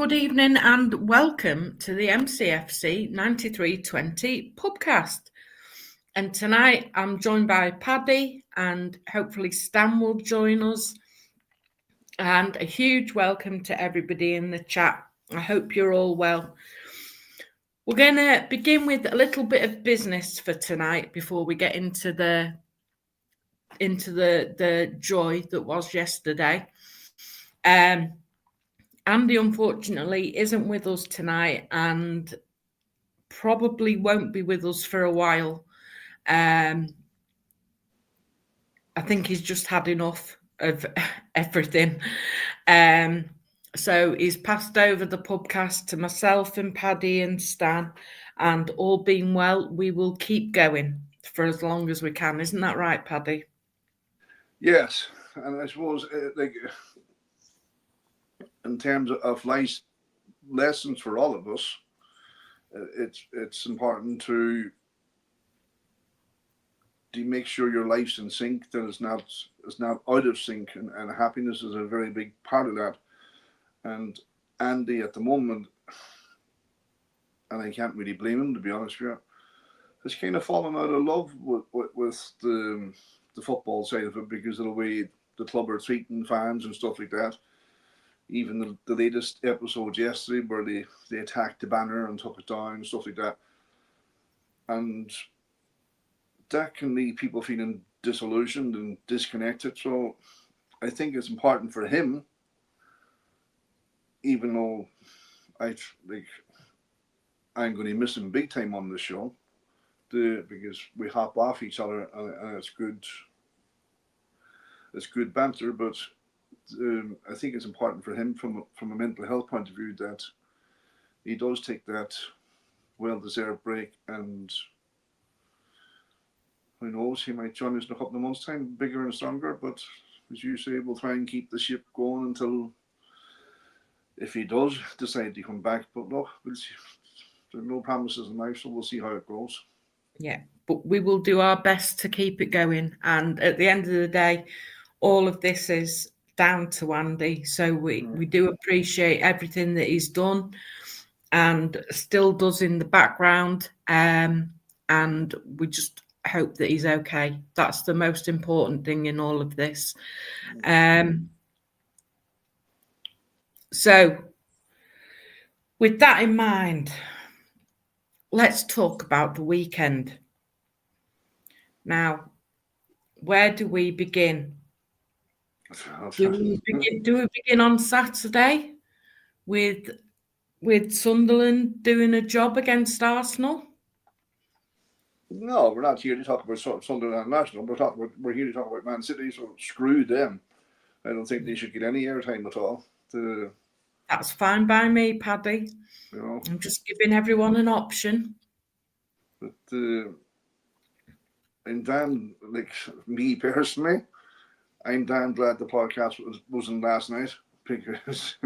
Good evening and welcome to the MCFC 9320 PUBcast. And tonight I'm joined by Paddy and hopefully Stan will join us. And a huge welcome to everybody in the chat. I hope you're all well. We're going to begin with a little bit of business for tonight before we get into the joy that was yesterday. Andy, unfortunately, isn't with us tonight and probably won't be with us for a while. I think he's just had enough of everything. So he's passed over the PUBcast to myself and Paddy and Stan, and all being well, we will keep going for as long as we can. Isn't that right, Paddy? Yes, and I suppose in terms of life lessons for all of us, it's important to make sure your life's in sync, that it's not out of sync, and happiness is a very big part of that. And Andy at the moment, and I can't really blame him, to be honest with you, has kind of fallen out of love with the football side of it because of the way the club are treating fans and stuff like that. Even the latest episode yesterday where they attacked the banner and took it down and stuff like that. And that can leave people feeling disillusioned and disconnected. So I think it's important for him, even though I'm going to miss him big time on this show, because we hop off each other and it's good. It's good banter, but I think it's important for him from a mental health point of view that he does take that well-deserved break, and who knows, he might join us in a couple of months' time, bigger and stronger. But as you say, we'll try and keep the ship going until, if he does decide to come back. But look, we'll see. There's no promises in life, so we'll see how it goes. Yeah, but we will do our best to keep it going. And at the end of the day, all of this is down to Andy. So we do appreciate everything that he's done and still does in the background. And we just hope that he's okay. That's the most important thing in all of this. So with that in mind, let's talk about the weekend. Now, where do we begin? Do we begin on Saturday with Sunderland doing a job against Arsenal? No, we're not here to talk about Sunderland and Arsenal. We're here to talk about Man City, so screw them. I don't think they should get any airtime at all. That's fine by me, Paddy. You know, I'm just giving everyone an option. But I'm damn, me personally, I'm damn glad the podcast wasn't last night, because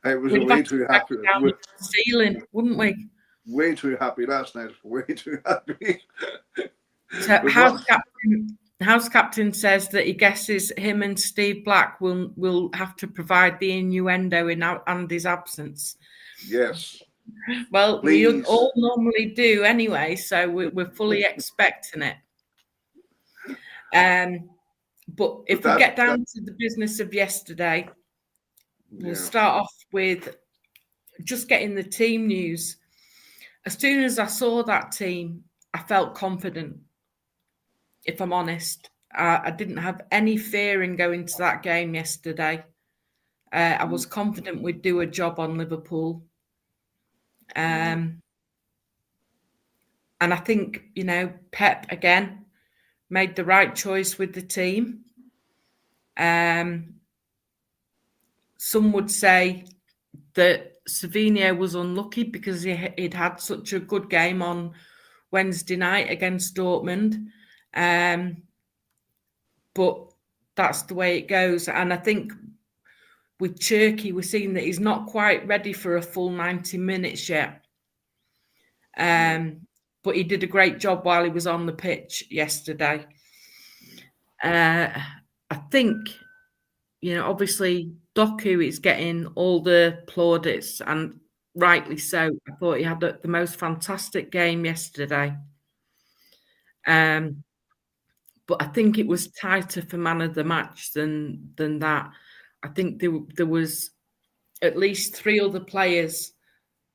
I was way too happy. Down the ceiling, wouldn't we? Way too happy last night. Way too happy. So House Captain says that he guesses him and Steve Black will have to provide the innuendo in Andy's absence. Yes. Well, please. We all normally do anyway, so we're fully expecting it. But if we get down to the business of yesterday, we'll start off with just getting the team news. As soon as I saw that team, I felt confident, if I'm honest. I didn't have any fear in going to that game yesterday. I was confident we'd do a job on Liverpool. And I think, Pep, again, made the right choice with the team. Some would say that Savinho was unlucky because he'd had such a good game on Wednesday night against Dortmund. But that's the way it goes. And I think with Cherky, we're seeing that he's not quite ready for a full 90 minutes yet. But he did a great job while he was on the pitch yesterday. I think, obviously Doku is getting all the plaudits, and rightly so. I thought he had the most fantastic game yesterday. But I think it was tighter for man of the match than that. I think there was at least 3 other players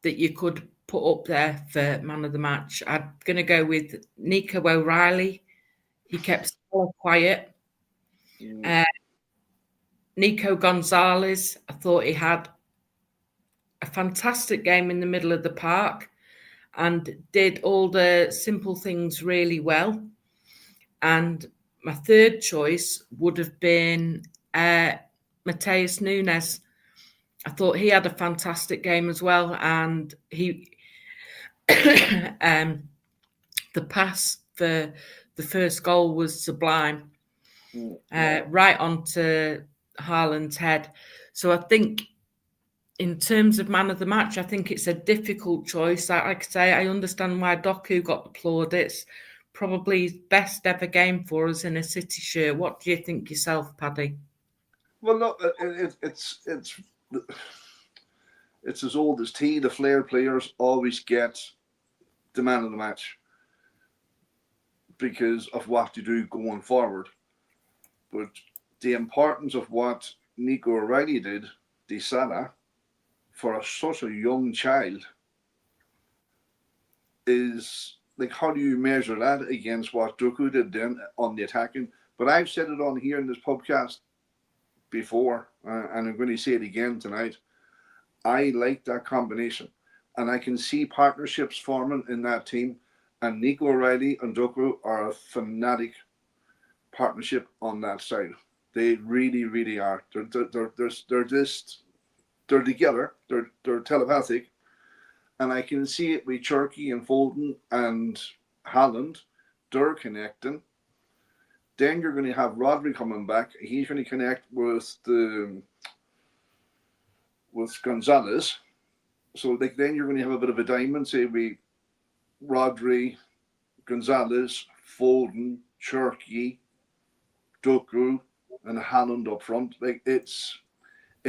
that you could put up there for man of the match. I'm going to go with Nico O'Reilly. He kept so quiet. Nico Gonzalez, I thought he had a fantastic game in the middle of the park and did all the simple things really well. And my third choice would have been Mateus Nunes. I thought he had a fantastic game as well, and he the pass for the first goal was sublime, right onto Haaland's head. So I think in terms of man of the match, I think it's a difficult choice. Like I say, I understand why Doku got the plaudits. Probably his best ever game for us in a City shirt. What do you think yourself, Paddy? Well, look, it's as old as tea. The flair players always get the man of the match because of what you do going forward. But the importance of what Nico O'Reilly did, the Salah, for such a young child is like, how do you measure that against what Doku did then on the attacking? But I've said it on here in this podcast before, and I'm going to say it again tonight. I like that combination, and I can see partnerships forming in that team. And Nico O'Reilly and Doku are a fanatic partnership on that side. They really, really are. They're together. They're telepathic. And I can see it with Cherki and Foden and Haaland. They're connecting. Then you're going to have Rodri coming back. He's going to connect with Gonzalez. So then you're going to have a bit of a diamond, say we Rodri, Gonzalez, Foden, Cherki, Doku, and Haaland up front. Like it's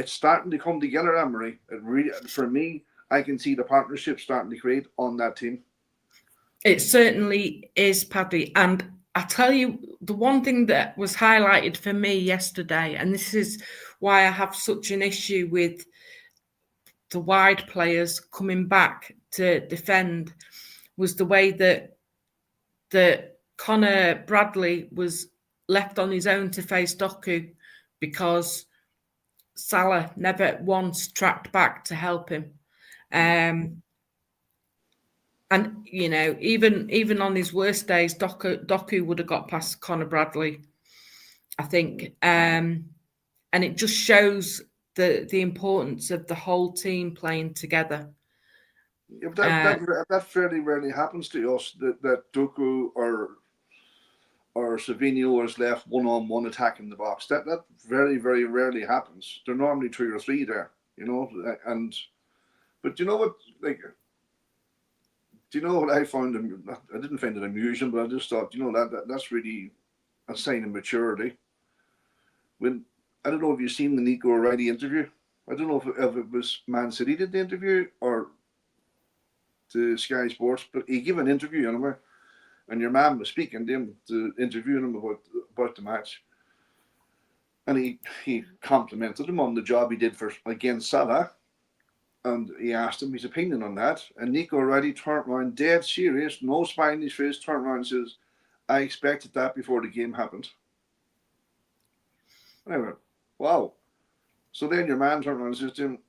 starting to come together, Amory. It really, for me, I can see the partnership starting to create on that team. It certainly is, Paddy. And I tell you, the one thing that was highlighted for me yesterday, and this is why I have such an issue with the wide players coming back to defend, was the way that Connor Bradley was left on his own to face Doku, because Salah never once tracked back to help him. And you know, even on his worst days, Doku would have got past Connor Bradley, I think. And it just shows the importance of the whole team playing together. That fairly rarely happens to us. That Doku or Savinho is left one-on-one attacking the box. That very, very rarely happens. They're normally 2 or 3 there, you know. But you know what? Like, do you know what I found? I didn't find it amusing, but I just thought, you know, that's really a sign of maturity. When I don't know if you've seen the Nico O'Reilly interview. I don't know if it was Man City did the interview or the Sky Sports, but he gave an interview anyway. And your man was speaking to him, interviewing him about the match. And he complimented him on the job he did against Salah. And he asked him his opinion on that. And Nico O'Reilly turned around, dead serious, no smile in his face, turned around and says, I expected that before the game happened. And I went, wow. So then your man turned around and says to him,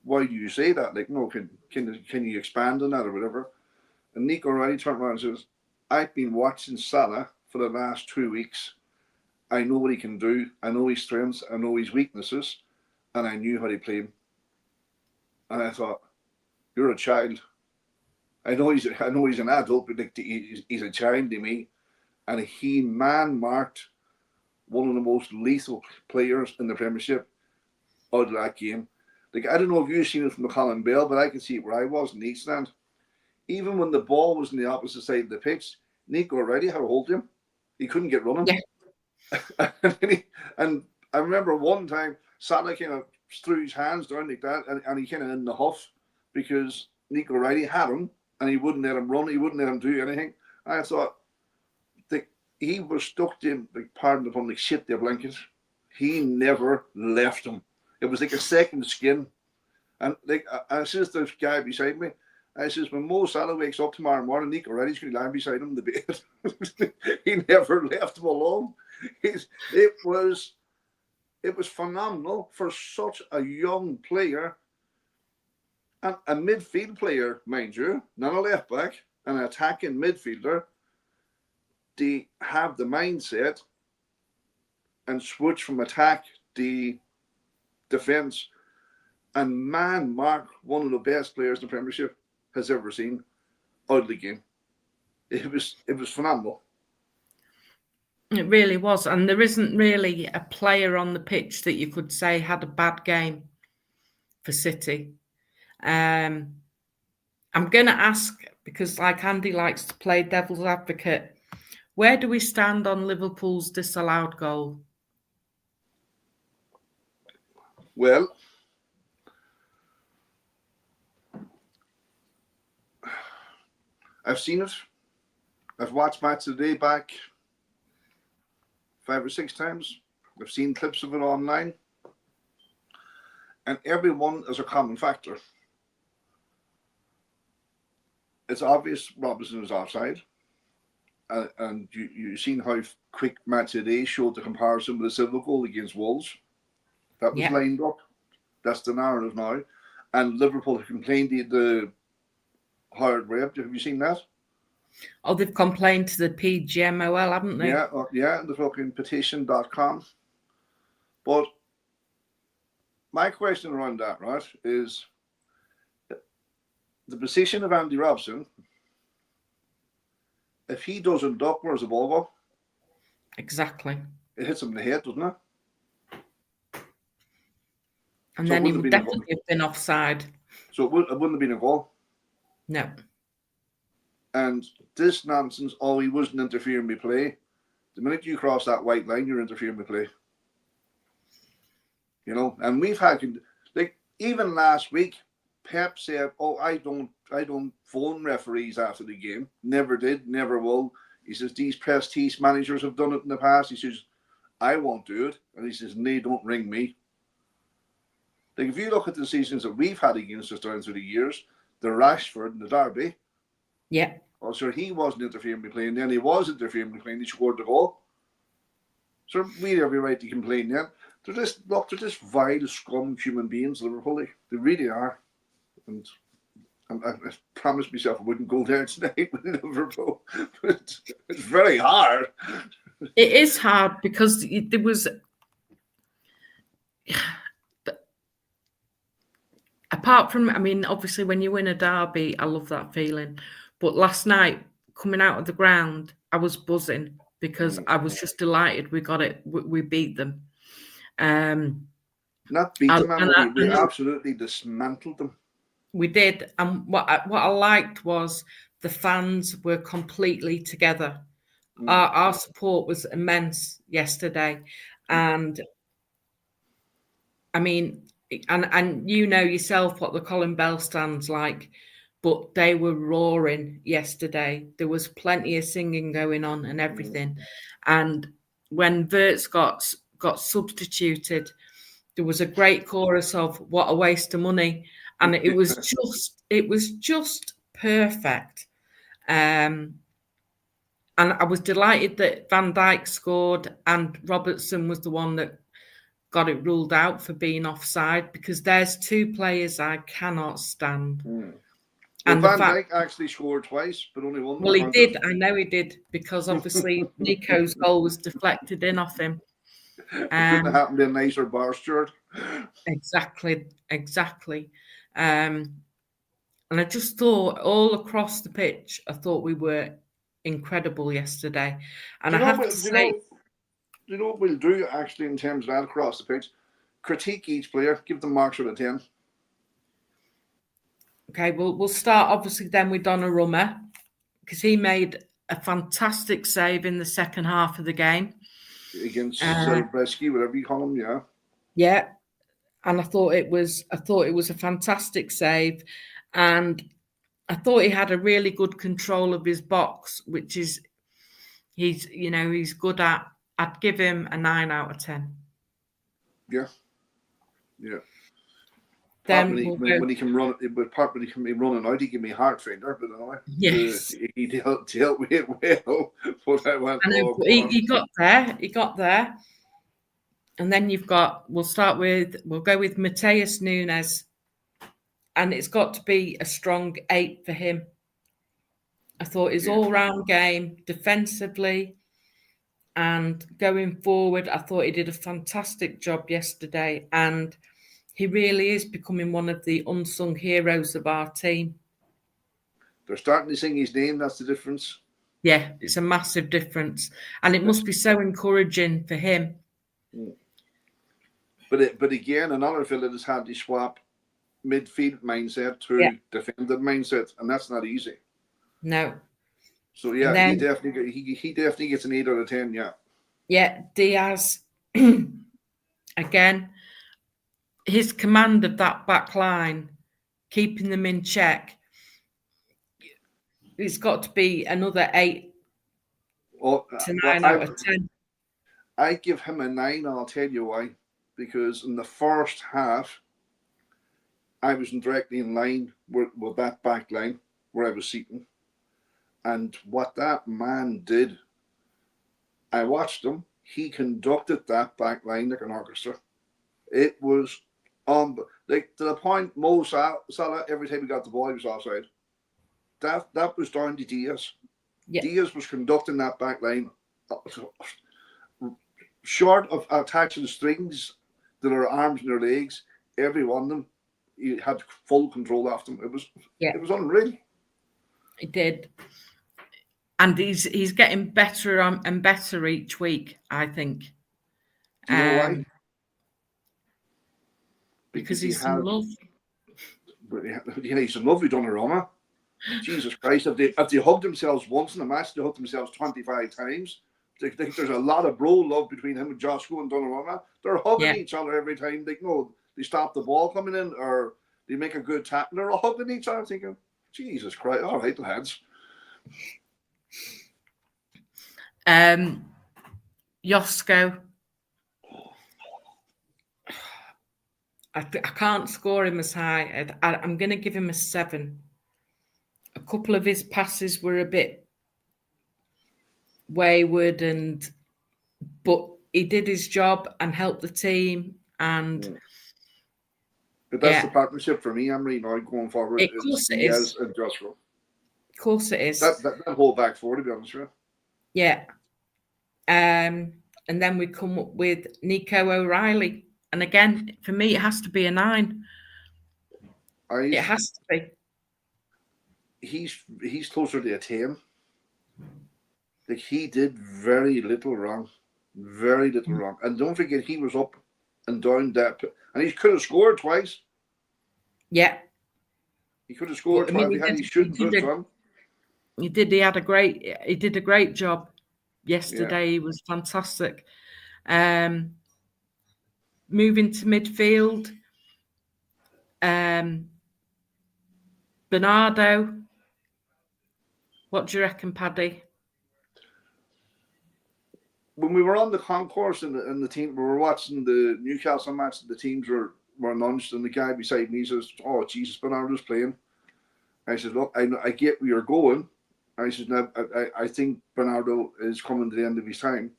why do you say that? Like, no, can you expand on that or whatever? And Nico O'Reilly turned around and says, I've been watching Salah for the last 2 weeks. I know what he can do. I know his strengths. I know his weaknesses. And I knew how to play him. And I thought, you're a child. I know he's an adult, but like he's a child to me. And he man-marked one of the most lethal players in the Premiership out of that game. Like, I don't know if you've seen it from the Colin Bell, but I can see it where I was in the East Stand. Even when the ball was on the opposite side of the pitch, Nico O'Reilly had a hold of him. He couldn't get running. Yeah. and I remember one time Salah kind of threw his hands down like that, and he kind of in the huff because Nico Riley had him, and he wouldn't let him run. He wouldn't let him do anything. I thought he was stuck in, like, pardon the pun, like shit their blanket. He never left him. It was like a second skin. And like I says to this guy beside me, I says, when Mo Salah wakes up tomorrow morning, Nico Reddy's going to lie beside him in the bed. He never left him alone. It was phenomenal for such a young player, and a midfield player, mind you, not a left back, an attacking midfielder. They have the mindset and switch from attack to defence. And man, Mark, one of the best players in the Premiership has ever seen out of the game. It was phenomenal. It really was. And there isn't really a player on the pitch that you could say had a bad game for City. I'm going to ask, because like Andy likes to play devil's advocate, where do we stand on Liverpool's disallowed goal? Well, I've seen it. I've watched Match of the Day back 5 or 6 times. I've seen clips of it online. And everyone is a common factor. It's obvious Robinson is offside. And you've seen how quick Match of the Day showed the comparison with the Silva goal against Wolves. That was lined up. That's the narrative now. And Liverpool have complained the hard rep. Have you seen that? Oh, they've complained to the PGMOL, haven't they? Yeah, the fucking petition.com. But my question around that, right, is the position of Andy Robson. If he doesn't duck, where's the ball go? Exactly. It hits him in the head, doesn't it? And so then he would definitely have been offside. So it wouldn't have been a goal? No. And this nonsense, he wasn't interfering with play. The minute you cross that white line, you're interfering with play. You know, and we've had, like, even last week, Pep said, I don't phone referees after the game. Never did, never will. He says, these prestige managers have done it in the past. He says, I won't do it. And he says, they don't ring me. Like, if you look at the seasons that we've had against us down through the years, the Rashford and the Derby. Yeah. Oh, so he wasn't interfering with play, and then he was interfering with play, and he scored the goal. So we have every right to complain then. They're just vile, scum human beings, Liverpool. They really are. And I promised myself I wouldn't go there tonight with Liverpool. But it's very hard. It is hard because there was... Apart from, I mean, obviously when you win a derby, I love that feeling. But last night, coming out of the ground, I was buzzing because I was just delighted we got it. We beat them. Not beat them, we absolutely dismantled them. We did. And what I liked was the fans were completely together. Our support was immense yesterday. And I mean... And you know yourself what the Colin Bell stand's like, but they were roaring yesterday. There was plenty of singing going on and everything. And when Wirtz got substituted, there was a great chorus of "What a waste of money," and it was just perfect. And I was delighted that Van Dijk scored and Robertson was the one that got it ruled out for being offside, because there's 2 players I cannot stand. And Van Dijk actually scored twice, but only one. Well, he did. I know he did, because obviously Nico's goal was deflected in off him. It couldn't have happened in a nicer bar, Stuart. Exactly. And I just thought all across the pitch, I thought we were incredible yesterday. And I have to say... You know what we'll do actually in terms of that across the pitch? Critique each player, give them marks out of 10. Okay, we'll start obviously then with Donnarumma, because he made a fantastic save in the second half of the game. against Zelebreski, whatever you call him. Yeah. Yeah. And I thought it was a fantastic save, and I thought he had a really good control of his box, which is he's good at. I'd give him a 9 out of 10. Yeah. Yeah. Then when he can run, when he can be running out, he give me a heart failure. But anyway, yes, he dealt with it well. But I went, he got there. He got there. And then we'll go with Mateus Nunes. And it's got to be a strong 8 for him. I thought his all-round game, defensively and going forward, I thought he did a fantastic job yesterday. And he really is becoming one of the unsung heroes of our team. They're starting to sing his name. That's the difference. Yeah, it's a massive difference. And it must be so encouraging for him. But again, another fella that's had to swap midfield mindset to defensive mindset, and that's not easy. No. So he definitely gets an 8 out of 10. Yeah. Yeah, Diaz again. His command of that back line, keeping them in check, it's got to be another 8 to 9 out of 10. I give him a 9, and I'll tell you why. Because in the first half, I was directly in line with that back line where I was sitting. And what that man did, I watched him. He conducted that back line like an orchestra. It was to the point Mo Salah, every time he got the ball, he was offside. That was down to Diaz. Yeah. Diaz was conducting that back line. Short of attaching strings to their arms and their legs, every one of them, he had full control of them. It was unreal. He did. And he's getting better and better each week, I think. Do you know why? Because he's in love. He's in love with Donnarumma. Jesus Christ, if they hugged themselves once in a match, they hugged themselves 25 times. I think there's a lot of bro love between him and Joshua and Donnarumma. They're hugging each other every time. They stop the ball coming in or they make a good tackle. They're hugging each other, thinking, Jesus Christ, all right, lads. Josko. I can't score him as high. I'm going to give him a 7. A couple of his passes were a bit wayward, but he did his job and helped the team. And but that's the partnership for me, Emery, now going forward. Of course it is. And Joshua. Of course it is. That whole back four, to be honest with you. Yeah. And then we come up with Nico O'Reilly. And again, for me, it has to be a 9. It has to be. He's closer to a 10. Like, he did very little wrong. Very little wrong. And don't forget, he was up and down that. And he could have scored twice. Yeah. He could have scored twice. He shouldn't have done. He did. He did a great job yesterday. Yeah. He was fantastic. Moving to midfield, Bernardo. What do you reckon, Paddy? When we were on the concourse and the team, we were watching the Newcastle match. The teams were announced, and the guy beside me says, "Oh Jesus, Bernardo's playing." I said, "Look, I get where you're going." I said, "Now, I think Bernardo is coming to the end of his time,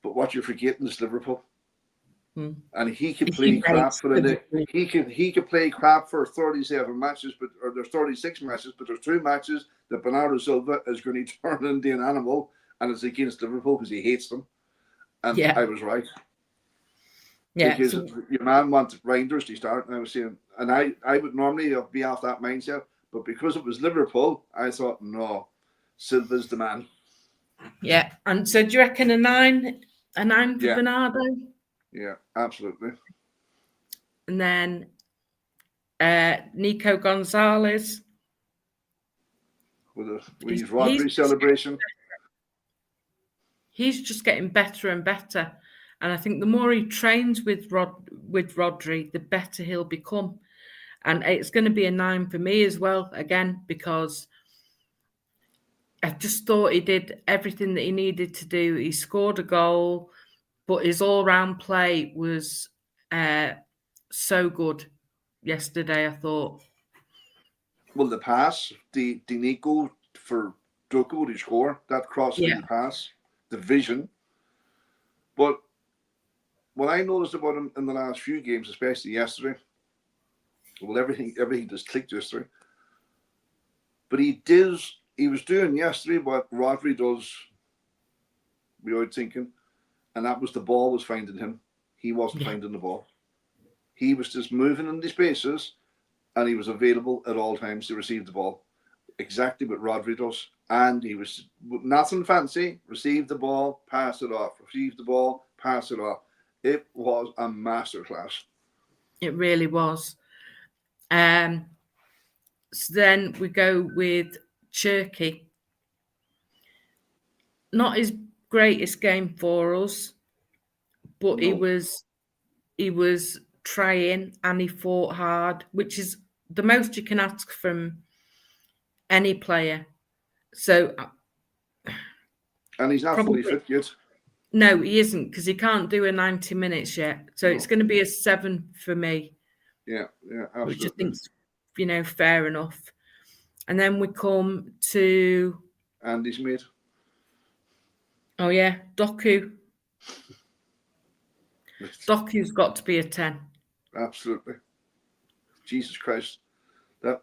but what you're forgetting is Liverpool." And he could play crap for he could play crap for 37 matches, or there's 36 matches, but there's 2 matches that Bernardo Silva is going to turn into an animal, and it's against Liverpool because he hates them. And I was right. Yeah, because your man wanted Reinders to start, and I was saying, and I would normally be off that mindset, but because it was Liverpool, I thought, no, Silva's the man. Yeah, and so do you reckon a 9 for Bernardo? Yeah, absolutely. And then Nico Gonzalez. With his Rodri celebration. he's just getting better and better. And I think the more he trains with Rodri, the better he'll become. And it's going to be a 9 for me as well, again, because I just thought he did everything that he needed to do. He scored a goal, but his all-round play was so good yesterday, I thought. Well, the pass, the Nico for Doko to score, that crossfield pass, the vision. But what I noticed about him in the last few games, especially yesterday, well, everything just clicked yesterday. But he was doing yesterday what Rodri does without thinking, and that was the ball was finding him. He wasn't finding the ball. He was just moving in the spaces, and he was available at all times to receive the ball. Exactly what Rodri does. And he was nothing fancy. Receive the ball, pass it off. Receive the ball, pass it off. It was a masterclass. It really was. So then we go with Cherky. Not his greatest game for us, but he was trying and he fought hard, which is the most you can ask from any player. So, and he's not fully fit yet. No, he isn't, because he can't do a 90 minutes yet. So it's going to be a 7 for me. Yeah, absolutely. Which I think's, fair enough. And then we come to Andy's mate. Oh yeah, Doku. Doku's got to be a 10. Absolutely. Jesus Christ. That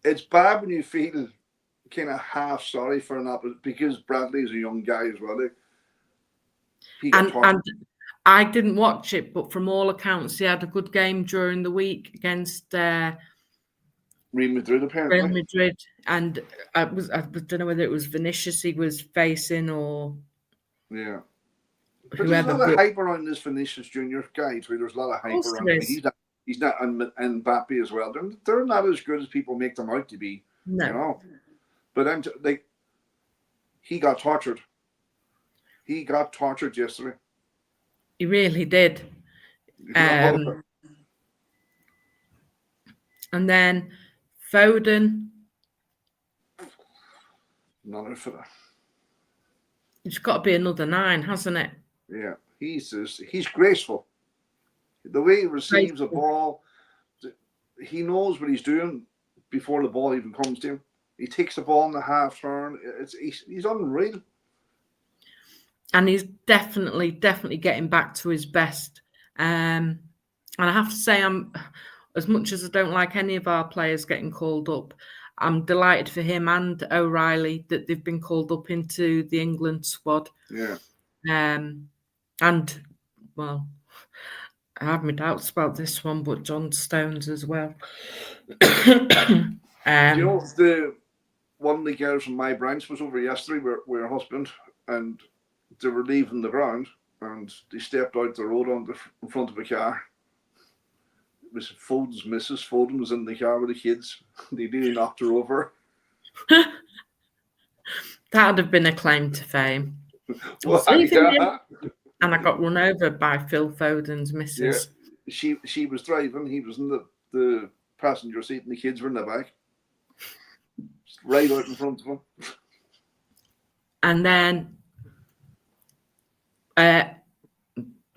it's bad when you feel kind of half sorry for an opposite, because Bradley's a young guy as well. And I didn't watch it, but from all accounts, he had a good game during the week against Real Madrid, apparently. Real Madrid, and I don't know whether it was Vinicius he was facing or But there's a lot of hype around this Vinicius Junior guy too. There's a lot of hype around him. He's not and Mbappe as well. They're not as good as people make them out to be. No. But he got tortured. He got tortured yesterday. He really did. And then Foden. Another for that. It's got to be another 9, hasn't it? Yeah, he's graceful. The way he receives a ball, he knows what he's doing before the ball even comes to him. He takes the ball in the half turn. He's unreal. And he's definitely getting back to his best. And I have to say, as much as I don't like any of our players getting called up, I'm delighted for him and O'Reilly that they've been called up into the England squad. Yeah. And, well, I have my doubts about this one, but John Stones as well. One of the girls from my branch was over yesterday with her husband, and they were leaving the ground, and they stepped out the road in front of a car. It was Foden's missus. Foden was in the car with the kids. They nearly knocked her over. That'd have been a claim to fame. Well, And I got run over by Phil Foden's missus. Yeah. She was driving. He was in the passenger seat, and the kids were in the back. Right out in front of him. And then I've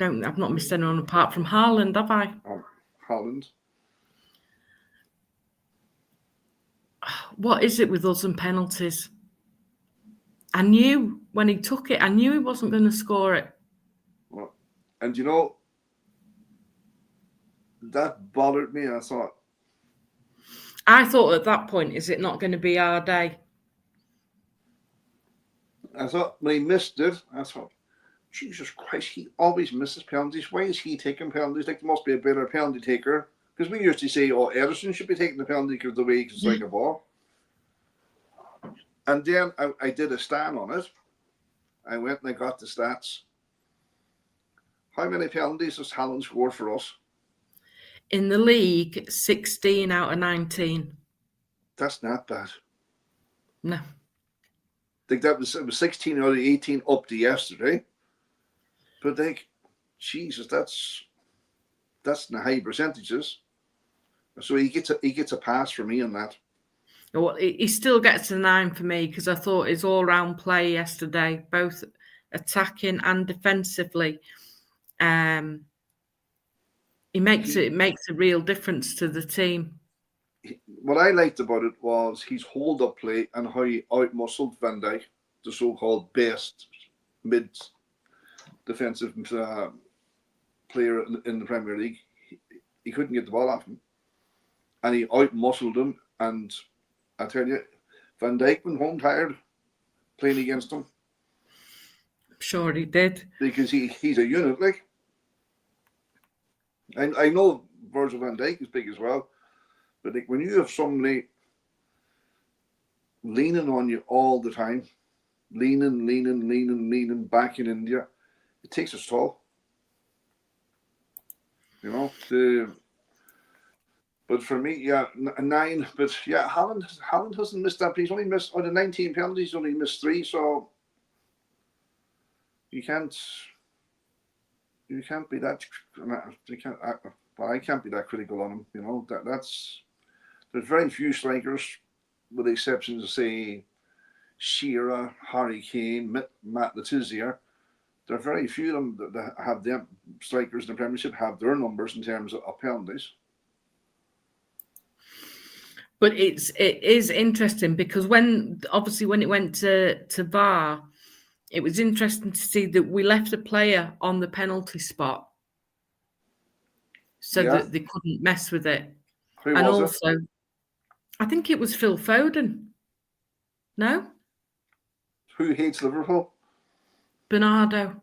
not missed anyone apart from Haaland, have I? Haaland. What is it with us and penalties? I knew when he took it, I knew he wasn't going to score it. Well, and that bothered me. I thought at that point, is it not going to be our day? I thought when he missed it, I thought, Jesus Christ, he always misses penalties. Why is he taking penalties? Like, there must be a better penalty taker. Because we used to say, Ederson should be taking the penalty because of the way he can strike a ball. And then I did a stand on it. I went and I got the stats. How many penalties has Haaland scored for us? In the league, 16 out of 19. That's not bad. No. Like it was 16 out of 18 up to yesterday. But like, Jesus, that's in the high percentages. So he gets a pass for me on that. Well, he still gets a 9 for me because I thought his all-round play yesterday, both attacking and defensively, it makes a real difference to the team. What I liked about it was his hold-up play and how he out-muscled Van Dijk, the so-called best mid-defensive player in the Premier League. He couldn't get the ball off him, and he out-muscled him. And I tell you, Van Dijk went home tired playing against him. I'm sure he did. Because he's a unit, like. I know Virgil van Dijk is big as well, but like when you have somebody leaning on you all the time, leaning back in India, it takes its toll. You know, but for me, yeah, 9. But yeah, Haaland hasn't missed that. He's only missed out of 19 penalties. He's only missed 3. So you can't be that. I can't be that critical on him. You know, that's there's very few strikers, with the exceptions of say Shearer, Harry Kane, Matt Letizia. There are very few of them that have them strikers in the Premiership have their numbers in terms of penalties. But it is interesting because when it went to VAR, it was interesting to see that we left a player on the penalty spot so that they couldn't mess with it. Who was it? I think it was Phil Foden. No? Who hates Liverpool? Bernardo.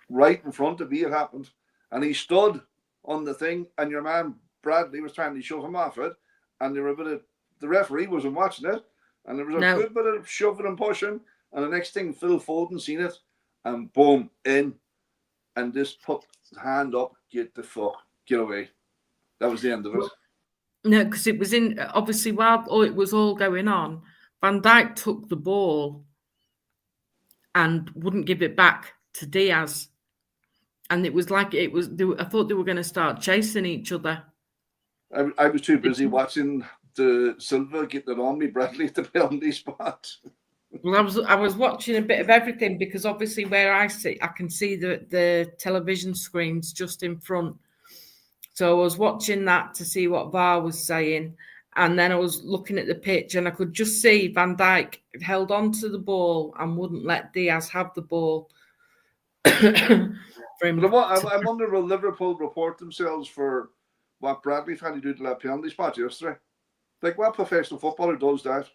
Right in front of me it happened. And he stood on the thing, and your man Bradley was trying to shove him off it, and the referee wasn't watching it, and there was a good bit of shoving and pushing, and the next thing Phil Foden seen it, and boom, in, and just put his hand up, get away. That was the end of it. No, because it was obviously while it was all going on, Van Dijk took the ball and wouldn't give it back to Diaz. And it was like I thought they were going to start chasing each other. I was too busy watching the Silva get it on me, Bradley, at the penalty spot. Well, I was watching a bit of everything because obviously where I sit, I can see the television screens just in front. So I was watching that to see what VAR was saying. And then I was looking at the pitch and I could just see Van Dijk held on to the ball and wouldn't let Diaz have the ball. I wonder will Liverpool report themselves for what Bradley tried to do to that penalty spot yesterday? Like, what professional footballer does that?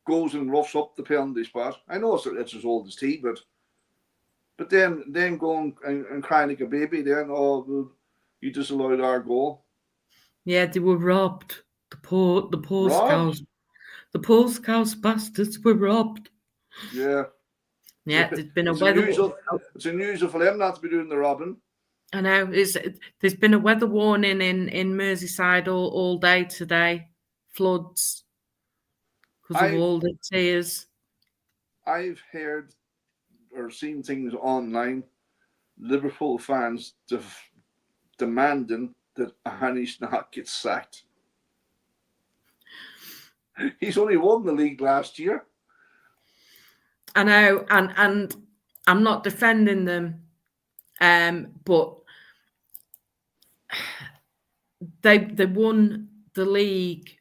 Goes and roughs up the penalty spot. I know it's as old as tea, but then going and crying like a baby. Then you disallowed our goal. Yeah, they were robbed. The poor cows. The poor cows bastards were robbed. Yeah. Yeah, there's been a weather. It's unusual for them not to be doing the robbing. I know. There's been a weather warning in Merseyside all day today. Floods because of all the tears. I've heard or seen things online. Liverpool fans demanding that Anish not get sacked. He's only won the league last year. I know, and I'm not defending them, but they won the league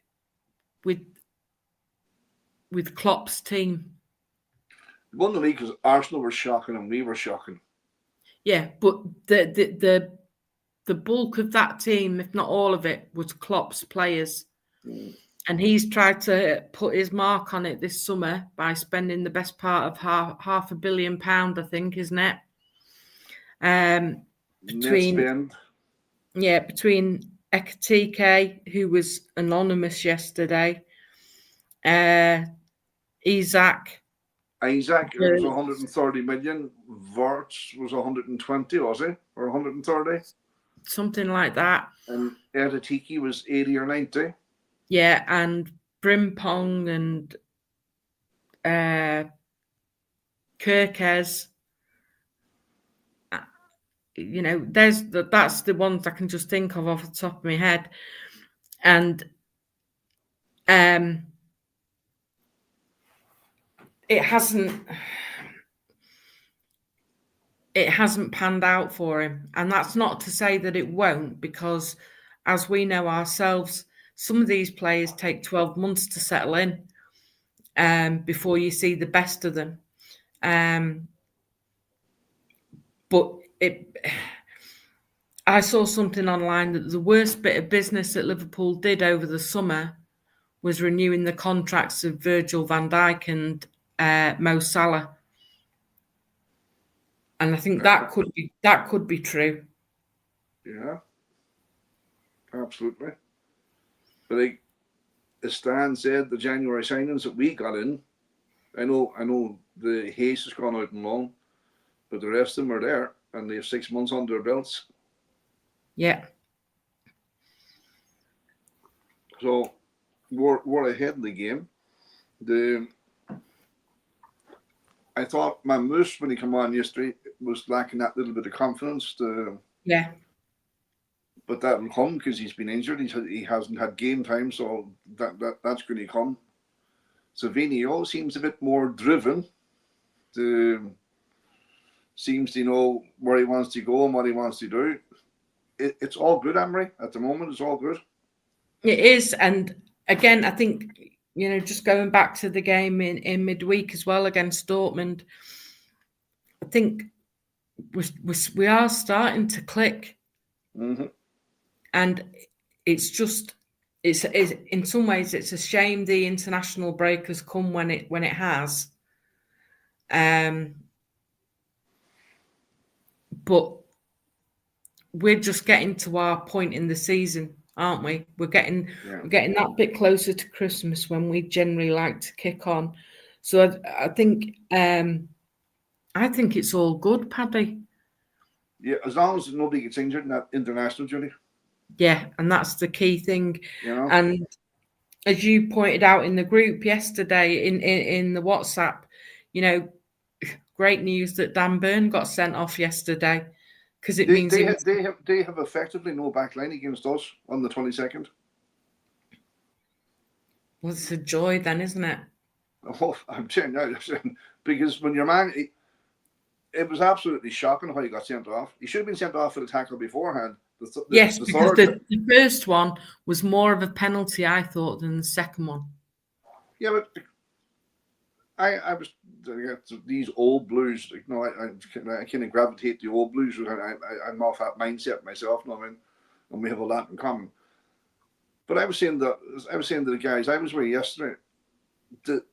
with Klopp's team. They won the league because Arsenal were shocking and we were shocking. Yeah, but the bulk of that team, if not all of it, was Klopp's players. And he's tried to put his mark on it this summer by spending the best part of £500 million, I think, isn't it? Between Ekatike, who was anonymous yesterday, Isaac was 130 million. Wirtz was 120, was he? Or 130? Something like that. And Ekatike was 80 or 90. Yeah, and Brimpong and Kirkes. You know, that's the ones I can just think of off the top of my head, and it hasn't panned out for him, and that's not to say that it won't, because as we know ourselves, some of these players take 12 months to settle in before you see the best of them. But I saw something online that the worst bit of business that Liverpool did over the summer was renewing the contracts of Virgil van Dijk and Mo Salah. And I think that could be true. Yeah, absolutely. But as Stan said, the January signings that we got in, I know the Hayes has gone out on loan, but the rest of them are there, and they have 6 months under their belts. Yeah. So we're ahead of the game. I thought Moose, when he came on yesterday, was lacking that little bit of confidence. Yeah. But that will come because he's been injured. He hasn't had game time, so that's going to come. Savinio seems a bit more driven. Seems to know where he wants to go and what he wants to do. It's all good, Emery. At the moment, it's all good. It is, and again, I think, you know, just going back to the game in midweek as well against Dortmund, I think we are starting to click. Mm-hmm. And it's in some ways it's a shame the international break has come when it has. But we're just getting to our point in the season, aren't we? We're getting that bit closer to Christmas when we generally like to kick on. So I think it's all good, Paddy. Yeah, as long as nobody gets injured in that international duty. Yeah, and that's the key thing. You know? And as you pointed out in the group yesterday in the WhatsApp, you know, great news that Dan Burn got sent off yesterday, because it means they have effectively no back line against us on the 22nd. Well, it's a joy then, isn't it? Oh, I'm saying that because when your man, it was absolutely shocking how he got sent off. He should have been sent off for the tackle beforehand. Yes, because the first one was more of a penalty, I thought, than the second one. Yeah, but I was these old blues. You know, I kind of gravitate to the old blues. I'm off that mindset myself. You know what I mean? And we have a lot in common. But I was saying to the guys I was with yesterday, the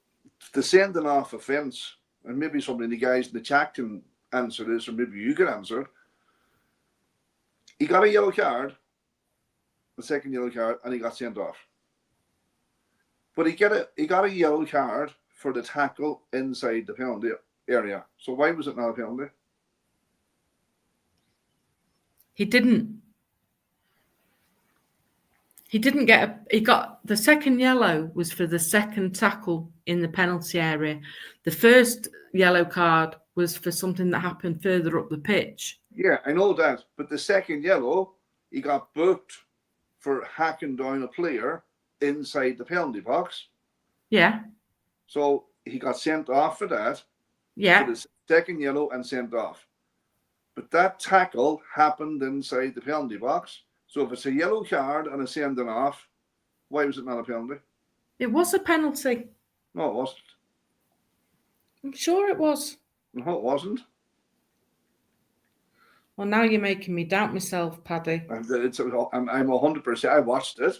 sending off offence, and maybe somebody of the guys in the chat can answer this, or maybe you can answer it. He got a yellow card, the second yellow card, and he got sent off. But he got a yellow card for the tackle inside the penalty area. So why was it not a penalty? He got the second yellow was for the second tackle in the penalty area. The first yellow card was for something that happened further up the pitch. Yeah, I know that. But the second yellow, he got booked for hacking down a player inside the penalty box. Yeah. So he got sent off for that. Yeah. For the second yellow and sent off. But that tackle happened inside the penalty box. So if it's a yellow card and a sending off, why was it not a penalty? It was a penalty. No, it wasn't. I'm sure it was. No, it wasn't. Well, now you're making me doubt myself, Paddy. I'm 100%. I watched it.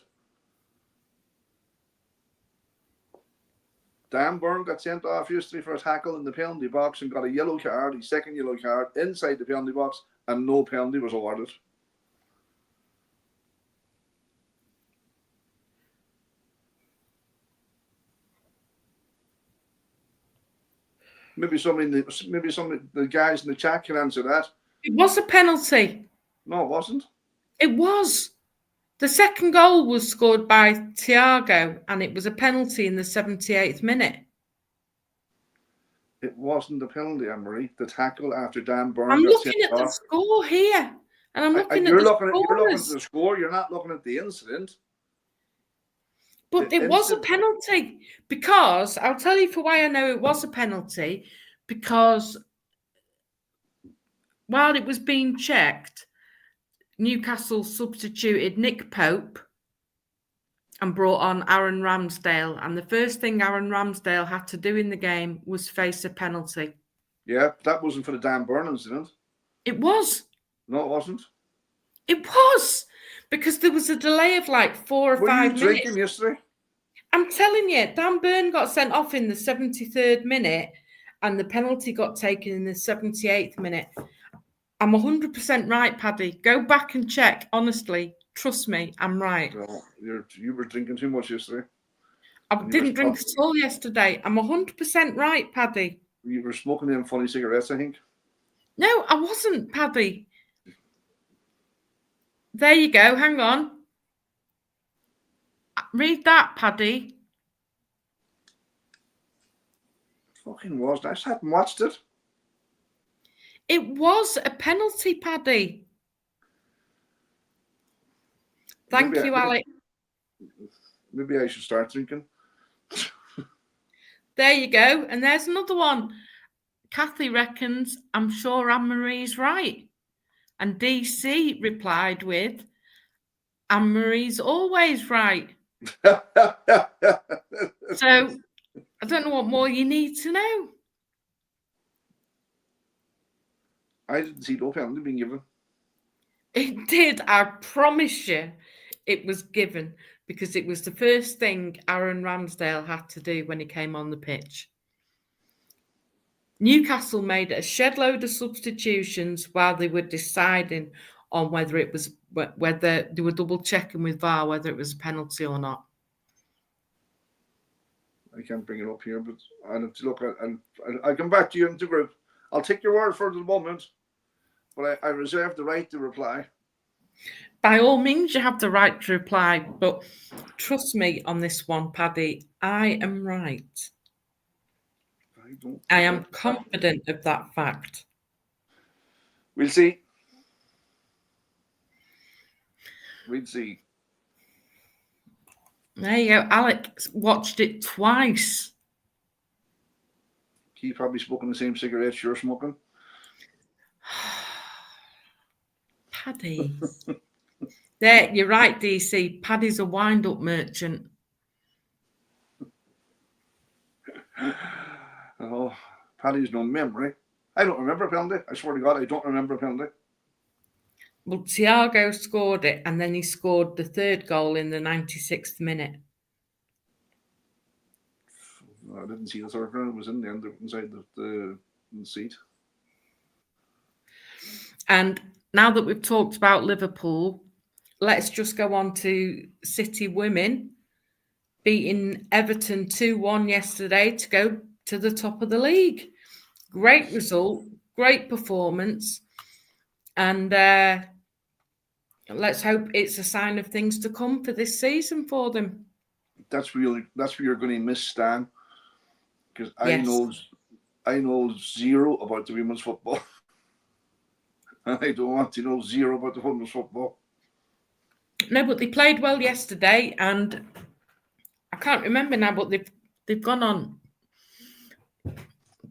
Dan Burn got sent off yesterday for a tackle in the penalty box and got a yellow card, his second yellow card, inside the penalty box, and no penalty was awarded. Maybe the guys in the chat can answer that. It was a penalty. No, it wasn't. It was. The second goal was scored by Thiago, and it was a penalty in the 78th minute. It wasn't a penalty, Anne-Marie. The tackle after Dan Byrne I'm got looking sent at the off. score here, and I'm looking at You're the looking at scorers. the score. You're not looking at the incident. But it was a penalty, because I'll tell you for why I know it was a penalty, because while it was being checked, Newcastle substituted Nick Pope and brought on Aaron Ramsdale. And the first thing Aaron Ramsdale had to do in the game was face a penalty. Yeah, that wasn't for the Dan Byrne incident. It was. No, it wasn't. It was. Because there was a delay of like 4 or 5 minutes. Were you drinking yesterday? I'm telling you, Dan Byrne got sent off in the 73rd minute and the penalty got taken in the 78th minute. I'm 100% right, Paddy. Go back and check. Honestly, trust me, I'm right. No, you were drinking too much yesterday. I didn't drink at all yesterday. I'm 100% right, Paddy. You were smoking them funny cigarettes, I think. No, I wasn't, Paddy. There you go. Hang on. Read that, Paddy. It fucking was. I just hadn't watched it. It was a penalty, Paddy. Thank you, Alex. Maybe I should start drinking. There you go. And there's another one. Kathy reckons, I'm sure Anne-Marie's right. And DC replied with, Anne-Marie's always right. So, I don't know what more you need to know. I didn't see no penalty being given. It did. I promise you it was given, because it was the first thing Aaron Ramsdale had to do when he came on the pitch. Newcastle made a shed load of substitutions while they were deciding on whether they were double checking with VAR whether it was a penalty or not. I can't bring it up here, but I'll have to look at, and I'll come back to you in the group. I'll take your word for it at the moment, but I reserve the right to reply. By all means, you have the right to reply, but trust me on this one, Paddy, I am right. I am confident of that fact. We'll see. We'll see. There you go. Alex watched it twice. He probably smoking the same cigarettes you're smoking. Paddy. There, you're right, DC. Paddy's a wind-up merchant. Oh, Paddy's no memory. I don't remember a penalty. I swear to God, I don't remember a penalty. Well, Thiago scored it, and then he scored the third goal in the 96th minute. I didn't see the circle. It was in the end, inside the seat. And now that we've talked about Liverpool, let's just go on to City women beating Everton 2-1 yesterday to go to the top of the league. Great result, great performance, and let's hope it's a sign of things to come for this season for them. That's where you're going to miss Stan, because Yes. I know zero about the women's football. And I don't want to know zero about the women's football. No, but they played well yesterday, and I can't remember now, but they've gone on.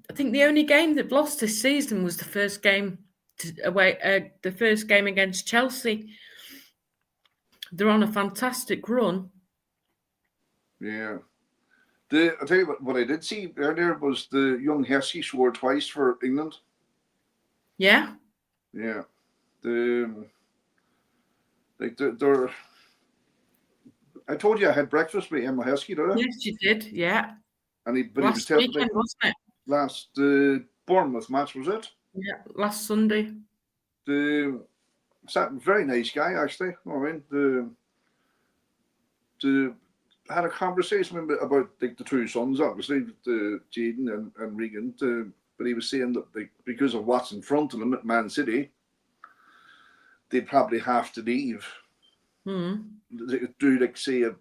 I think the only game they've lost this season was the first game against Chelsea. They're on a fantastic run. Yeah. I'll tell you what I did see earlier was the young Heskey scored twice for England. Yeah. Yeah. I told you I had breakfast with Emma Heskey, did I? Yes, you did. Yeah. And he was last weekend, wasn't it? Last Bournemouth match, was it? Yeah, last Sunday. Very nice guy, actually. I mean, had a conversation about the two sons, obviously, Jaden and Regan. But he was saying that because of what's in front of them at Man City, they'd probably have to leave. Do like say a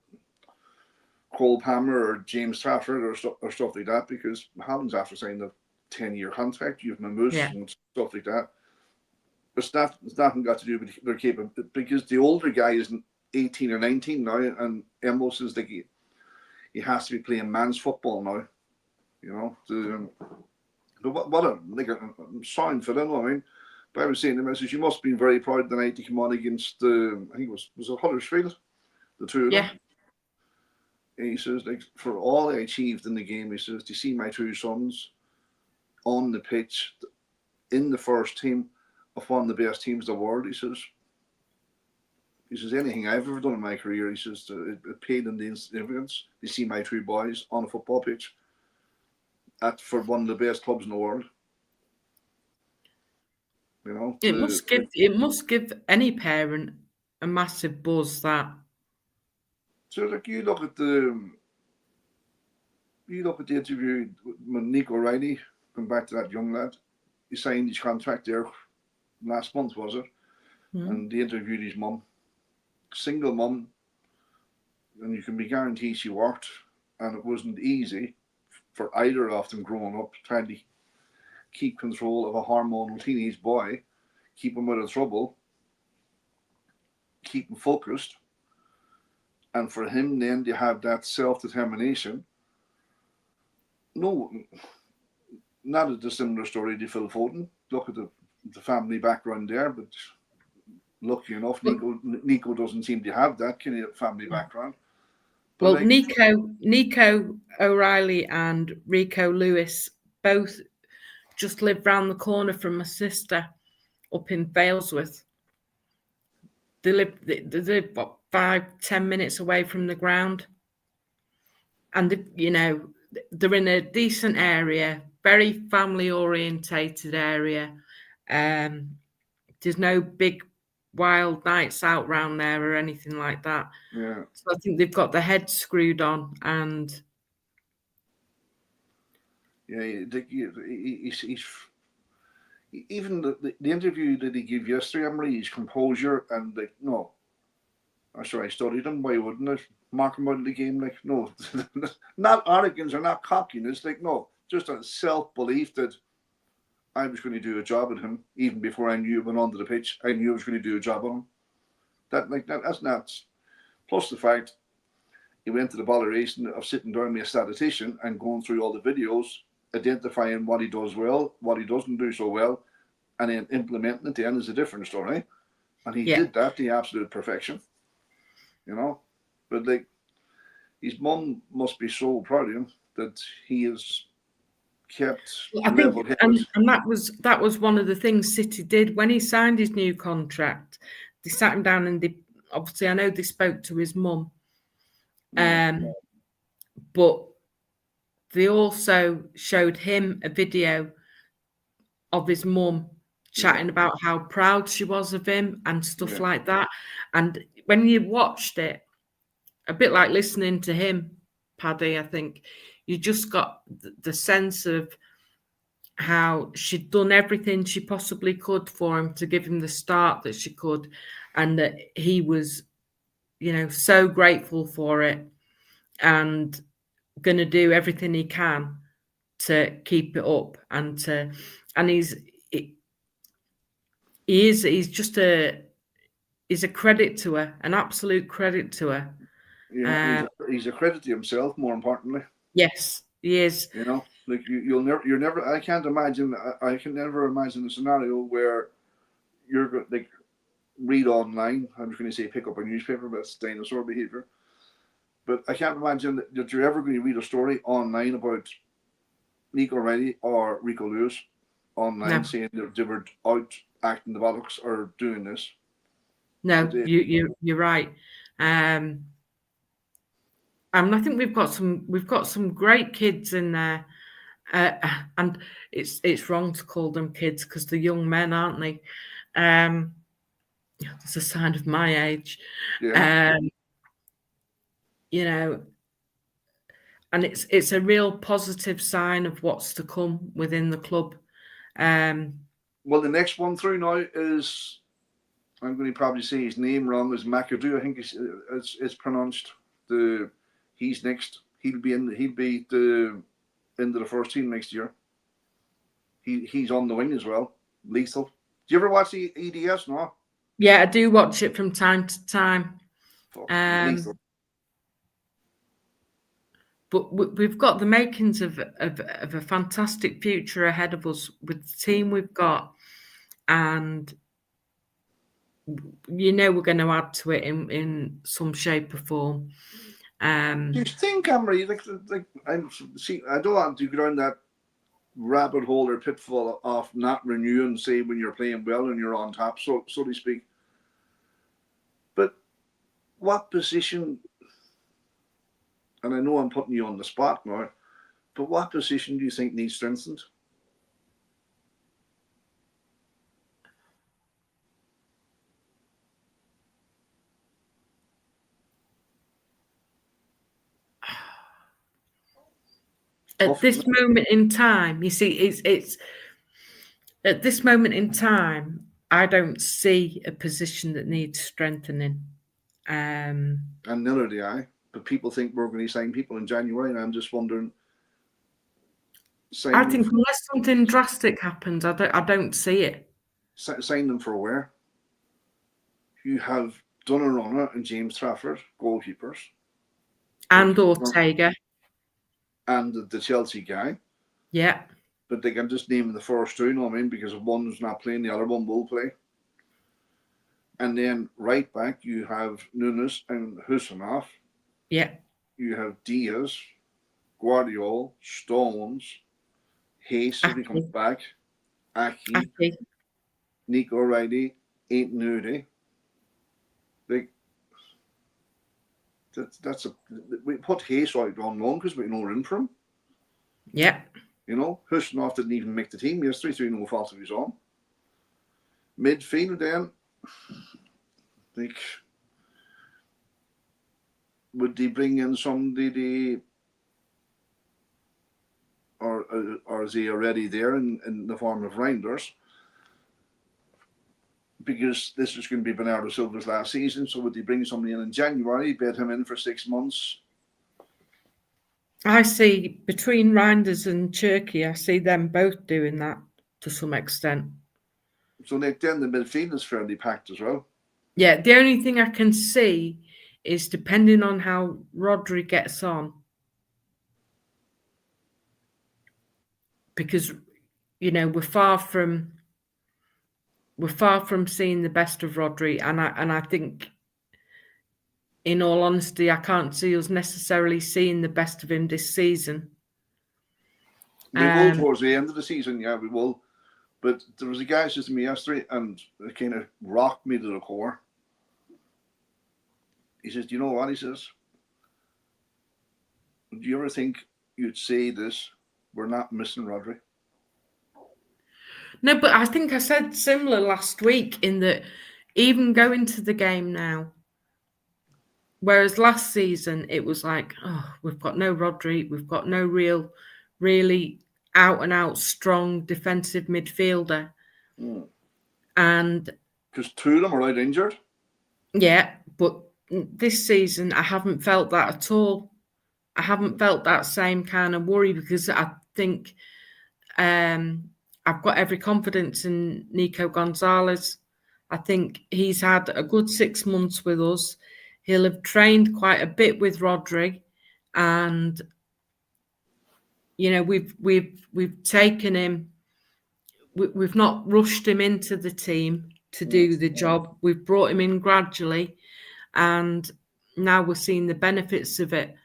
Cole Palmer or James Trafford or stuff like that, because Holland's after signing a 10-year contract. You have Mamus and stuff like that. It's nothing got to do with their capability, because the older guy is 18 or 19 now, and Emos is like he has to be playing man's football now. But what I'm sorry for them. I mean, but I was saying to him, I said, you must have been very proud the night he came on against I think it was Huddersfield, the two of them. And he says, like, for all I achieved in the game, he says, to see my two sons on the pitch in the first team of one of the best teams in the world, he says, anything I've ever done in my career, he says, it paid in the significance to see my two boys on a football pitch for one of the best clubs in the world. It must give any parent a massive buzz that. So, like, you look at the interview when Nico Riley, come back to that young lad, he signed his contract there last month, was it? And they interviewed his mum, single mum, and you can be guaranteed she worked, and it wasn't easy for either of them growing up, trying to keep control of a hormonal teenage boy, keep him out of trouble, keep him focused, and for him then to have that self-determination. No, not a dissimilar story to Phil Foden. Look at the family background there, but lucky enough, Nico doesn't seem to have that kind of family background. But well, Nico O'Reilly and Rico Lewis both just live round the corner from my sister up in Valesworth. They live 5-10 minutes away from the ground, and they're in a decent area, very family orientated area. There's no big wild nights out round there or anything like that. Yeah. So I think they've got the head screwed on, and he's even the interview that he gave yesterday, Emery, his composure and like, no, I'm sure I studied him. Why wouldn't I mark him out of the game? Like, no, not arrogance or not cockiness. Like, no, just a self-belief that I was going to do a job at him even before I knew he went onto the pitch. I knew I was going to do a job on him. That's not. Plus the fact he went to the botheration of sitting down with a statistician and going through all the videos, identifying what he does well, what he doesn't do so well, and then implementing it then is a different story. And he did that to absolute perfection. But like, his mum must be so proud of him that he has kept level headed. And that was one of the things City did when he signed his new contract. They sat him down and obviously I know they spoke to his mum, but they also showed him a video of his mum chatting about how proud she was of him and stuff like that. And when you watched it, a bit like listening to him, Paddy, I think you just got the sense of how she'd done everything she possibly could for him to give him the start that she could, and that he was, so grateful for it and going to do everything he can to keep it up he's a credit to her, an absolute credit to her. Yeah, he's a credit to himself, more importantly. Yes, he is. Like you're never. I can't imagine. I can never imagine a scenario where you're like read online. I'm just going to say pick up a newspaper, but it's dinosaur behavior. But I can't imagine that you're ever going to read a story online about Nico Riley or Rico Lewis online saying that they were out acting the bollocks or doing this. No, you're right. And I think we've got some great kids in there, and it's wrong to call them kids because they're young men, aren't they? It's a sign of my age. Yeah. And it's a real positive sign of what's to come within the club. Well, the next one through now is, I'm going to probably say his name wrong, is McAdoo. I think it's pronounced. He's next. He'll be into the first team next year. he's on the wing as well. Lethal. Do you ever watch the EDS? No. Yeah, I do watch it from time to time. Lethal. But we've got the makings of a fantastic future ahead of us with the team we've got, and we're going to add to it in some shape or form. Do you think, Amory, like I don't want to go down that rabbit hole or pitfall of not renewing, say, when you're playing well and you're on top, so to speak. But what position? And I know I'm putting you on the spot now, but what position do you think needs strengthened? At this moment in time, you see, it's at this moment in time, I don't see a position that needs strengthening. And neither do I. But people think we're going to sign people in January, and I'm just wondering. I think unless something drastic happens, I don't see it. Sign them for where? You have Donnarumma and James Trafford, goalkeepers. And Ortega. And the Chelsea guy. Yeah. But they can just name the first two, you know what I mean? Because if one's not playing, the other one will play. And then right back, you have Nunes and Husanov. Yeah. You have Diaz, Guardiola, Stones, Hayes if he comes back, Aki. Nico O'Reilly, Ain't Nudie. Like we put Hayes out on loan because we know room for him. Yeah. You know, Husanov didn't even make the team yesterday through no fault of his own. Midfield then, like, would they bring in somebody or is he already there in the form of Reinders? Because this is going to be Bernardo Silva's last season, so would they bring somebody in January, bid him in for 6 months? I see between Reinders and Cherky, I see them both doing that to some extent. So then the midfield is fairly packed as well. Yeah, the only thing I can see is depending on how Rodri gets on. Because, we're far from seeing the best of Rodri, and I think, in all honesty, I can't see us necessarily seeing the best of him this season. We will towards the end of the season, yeah, we will. But there was a guy says to me yesterday, and it kind of rocked me to the core. He says, "Do you know what?" He says, "Do you ever think you'd say this? We're not missing Rodri." No, but I think I said similar last week in that even going to the game now, whereas last season it was like, oh, we've got no Rodri, we've got no really out and out strong defensive midfielder. And because two of them are out injured. Yeah, but this season I haven't felt that at all. I haven't felt that same kind of worry because I think I've got every confidence in Nico Gonzalez. I think he's had a good 6 months with us. He'll have trained quite a bit with Rodri, and we've taken him. We've not rushed him into the team to do the job. We've brought him in gradually, and now we're seeing the benefits of it.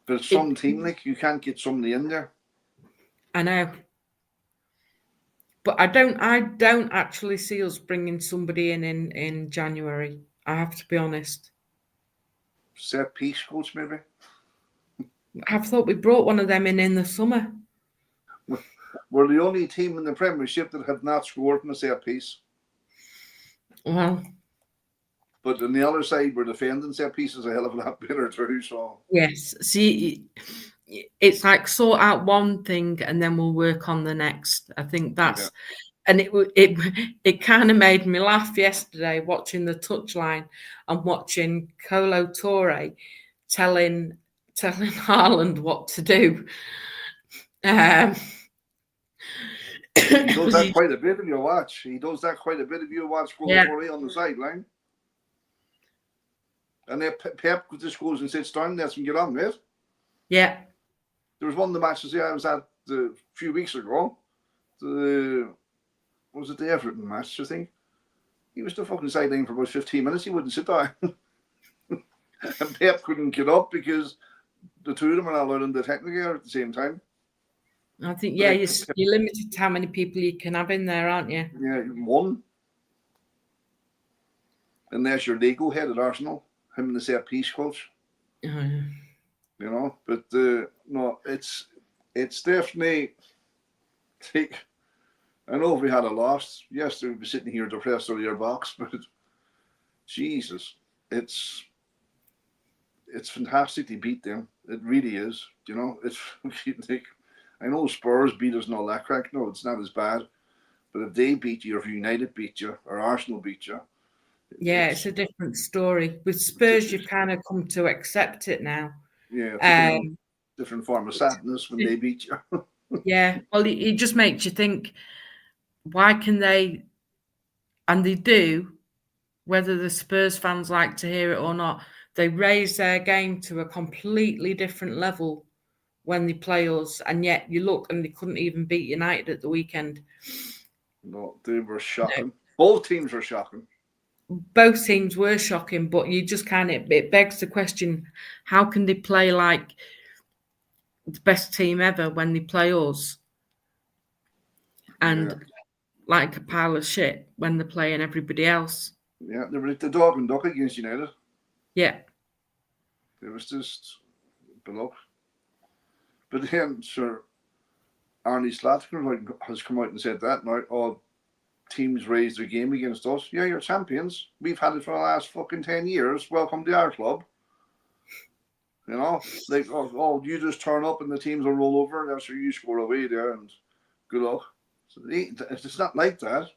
But some team, like, you can't get somebody in there. I know. But I don't actually see us bringing somebody in January. I have to be honest. Set piece coach, maybe? I thought we brought one of them in the summer. We're the only team in the Premiership that have not scored in a set piece. Well. But on the other side, we're defending set pieces a hell of a lot better too. So yes, see, it's like sort out one thing and then we'll work on the next. I think that's, and it kind of made me laugh yesterday watching the touchline and watching Colo Torre telling telling Haaland what to do. He does that quite a bit if you watch. Goal for on the sideline. And then Pep just goes and sits down and lets him get on with it. Yeah. There was one of the matches I was at a few weeks ago. Was it the Everton match, I think? He was the fucking sideline for about 15 minutes. He wouldn't sit down. And Pep couldn't get up because the two of them are not allowed in the technical area at the same time. I think, you're limited to how many people you can have in there, aren't you? Yeah, one. And there's your Lego head at Arsenal, him and the set piece coach. Oh, yeah. You know, but no, it's definitely. I know if we had a loss, yes, we'd be sitting here depressed over your box, but Jesus, it's fantastic to beat them. It really is. You know, it's like, I know Spurs beat us and all that crack. No, it's not as bad. But if they beat you, or if United beat you, or Arsenal beat you, it's a different story. With Spurs, you've kind of come to accept it now. Yeah, it's a different form of sadness when they beat you. Yeah, well, it just makes you think, why can they, and they do, whether the Spurs fans like to hear it or not, they raise their game to a completely different level when they play us, and yet you look and they couldn't even beat United at the weekend. No, they were shocking. Both teams were shocking. Both teams were shocking, but you just it begs the question, how can they play like the best team ever when they play us? And like a pile of shit when they're playing everybody else. Yeah, they were the dog and duck against United. Yeah. It was just below. But then, sir, Arnie Slattery has come out and said that now all teams raise their game against us. Yeah, you're champions. We've had it for the last fucking 10 years. Welcome to our club. You know, like, you just turn up and the teams will roll over. That's where you score away there and good luck. So it's not like that.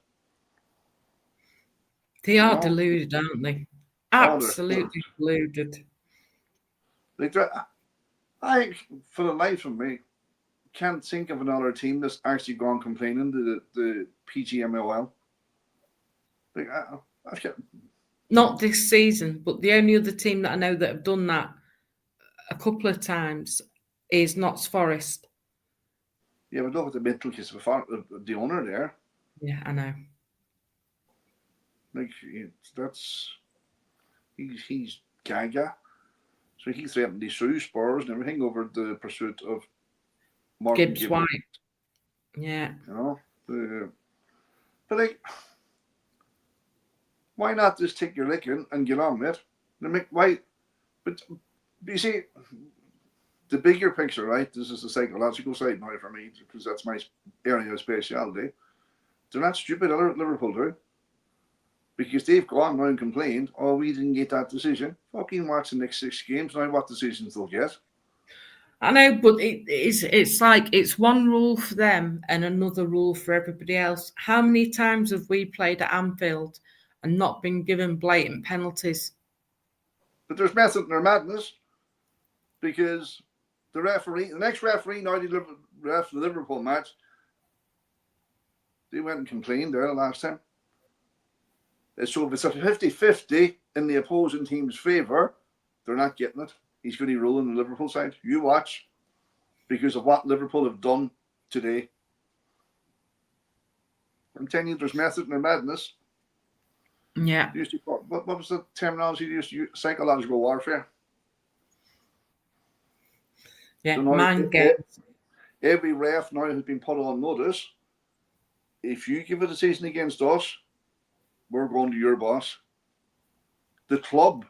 They are deluded, aren't they? Absolutely deluded. Like, I, for the life of me, can't think of another team that's actually gone complaining to the PGMOL. Like, not this season, but the only other team that I know that have done that a couple of times is Notts Forest. Yeah, but look at the mental case of the owner there. Yeah, I know. Like, he's gaga. So he threatened to sue Spurs and everything over the pursuit of Morgan Gibbs White. Yeah. You know, but like, why not just take your licking and get on with it? But you see, the bigger picture, right? This is the psychological side now for me, because that's my area of speciality. They're not stupid, Liverpool do. Because they've gone now and complained, we didn't get that decision. Fucking watch the next 6 games, now what decisions they'll get. I know, but it's like it's one rule for them and another rule for everybody else. How many times have we played at Anfield and not been given blatant penalties? But there's method in their madness, because the next referee now the Liverpool match, they went and complained there the last time. So if it's a 50-50 in the opposing team's favour, they're not getting it. He's going to be rolling the Liverpool side. You watch, because of what Liverpool have done today. I'm telling you, there's method in their madness. Yeah. What was the terminology you used to use? Psychological warfare. Yeah, so mind games. Every ref now has been put on notice. If you give a decision against us, we're going to your boss. The club,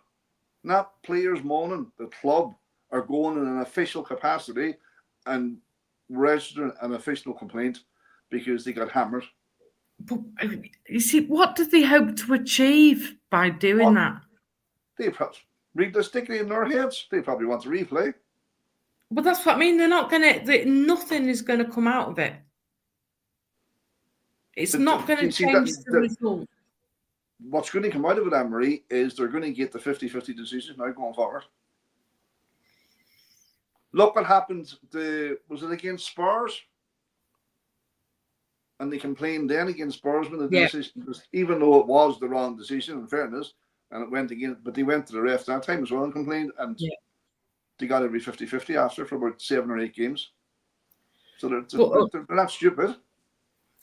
not players moaning, the club are going in an official capacity and registering an official complaint because they got hammered. But you see, what did they hope to achieve by doing that? They probably realistically in their heads, they probably want to replay. But that's what I mean. They're not going to. Nothing is going to come out of it. It's not going to change the result. What's going to come out of it, Anne-Marie, is they're going to get the 50-50 decision now going forward. Look what happened. Was it against Spurs? And they complained then against Spurs when the decision was, even though it was the wrong decision, in fairness, and it went again, but they went to the ref that time as well and complained, and they got every 50-50 after for about 7 or 8 games. So they're not stupid.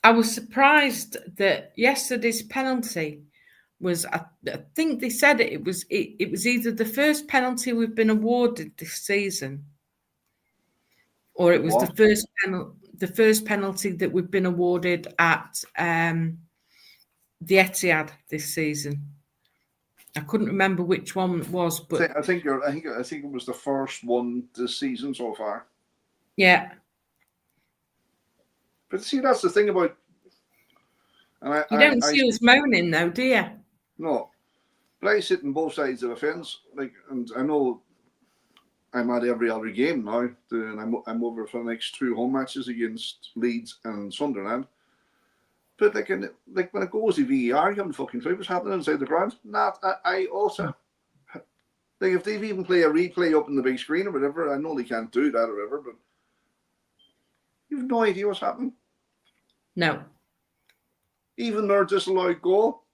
I was surprised that yesterday's penalty was, I think they said it was either the first penalty we've been awarded this season, or it was the first penalty that we've been awarded at the Etihad this season. I couldn't remember which one it was, but I think it was the first one this season so far. Yeah. But see, that's the thing about. And you don't see us moaning, though, do you? No, but I sit on both sides of the fence, and I know I'm at every other game now, and I'm over for the next 2 home matches against Leeds and Sunderland. But when it goes to VAR, you haven't fucking clue what's happening inside the ground. I also if they've even play a replay up on the big screen or whatever, I know they can't do that or whatever, but you've no idea what's happening. No. Even their disallowed goal,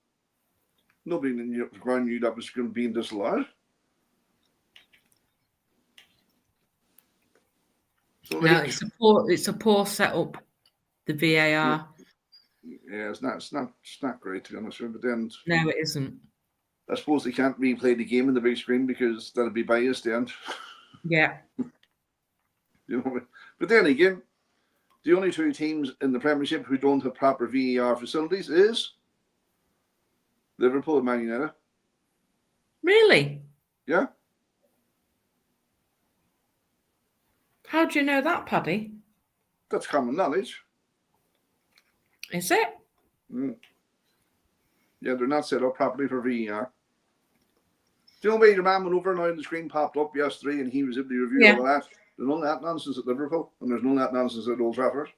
nobody in the ground knew that was going to be disallowed. So no, it's a poor setup. The VAR. Yeah, it's not great, to be honest with you. But then no, it isn't. I suppose they can't replay the game on the big screen because that'll be biased then. Yeah. But then again, the only 2 teams in the Premiership who don't have proper VAR facilities is Liverpool and Man United. Really? Yeah. How do you know that, Paddy? That's common knowledge. Is it? Mm. Yeah, they're not set up properly for VAR. Do you know where your man went over now and the screen popped up yesterday and he was able to review all that? There's none of that nonsense at Liverpool and there's none of that nonsense at Old Trafford.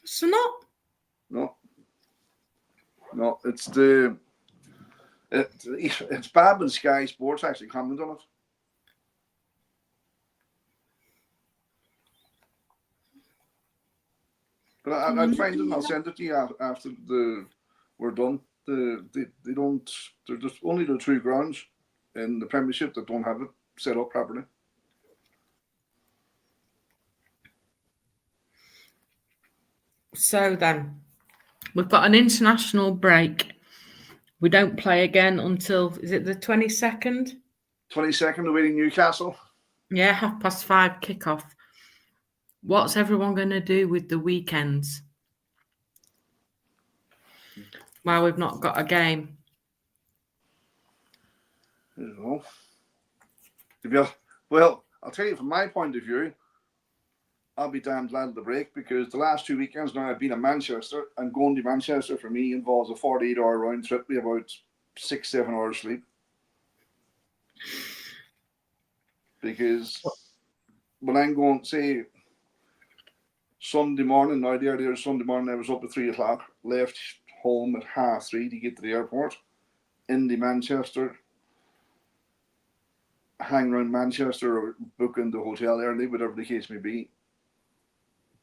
So not? No, it's it's bad when Sky Sports actually comment on it. But I'll find it and I'll send it to you after we're done. They don't. They're just only the 2 grounds in the Premiership that don't have it set up properly. So then, we've got an international break. We don't play again until, is it the 22nd? 22nd away in Newcastle. Yeah, 5:30 kickoff. What's everyone going to do with the weekends? While we've not got a game. I don't know. Well, I'll tell you from my point of view, I'll be damn glad of the break because the last 2 weekends now I've been in Manchester, and going to Manchester for me involves a 48-hour round trip with about 6-7 hours sleep. Because when I'm going, say, Sunday morning, now the earlier Sunday morning, I was up at 3 o'clock, left home at 3:30 to get to the airport, into Manchester, hang around Manchester or book in the hotel early, whatever the case may be.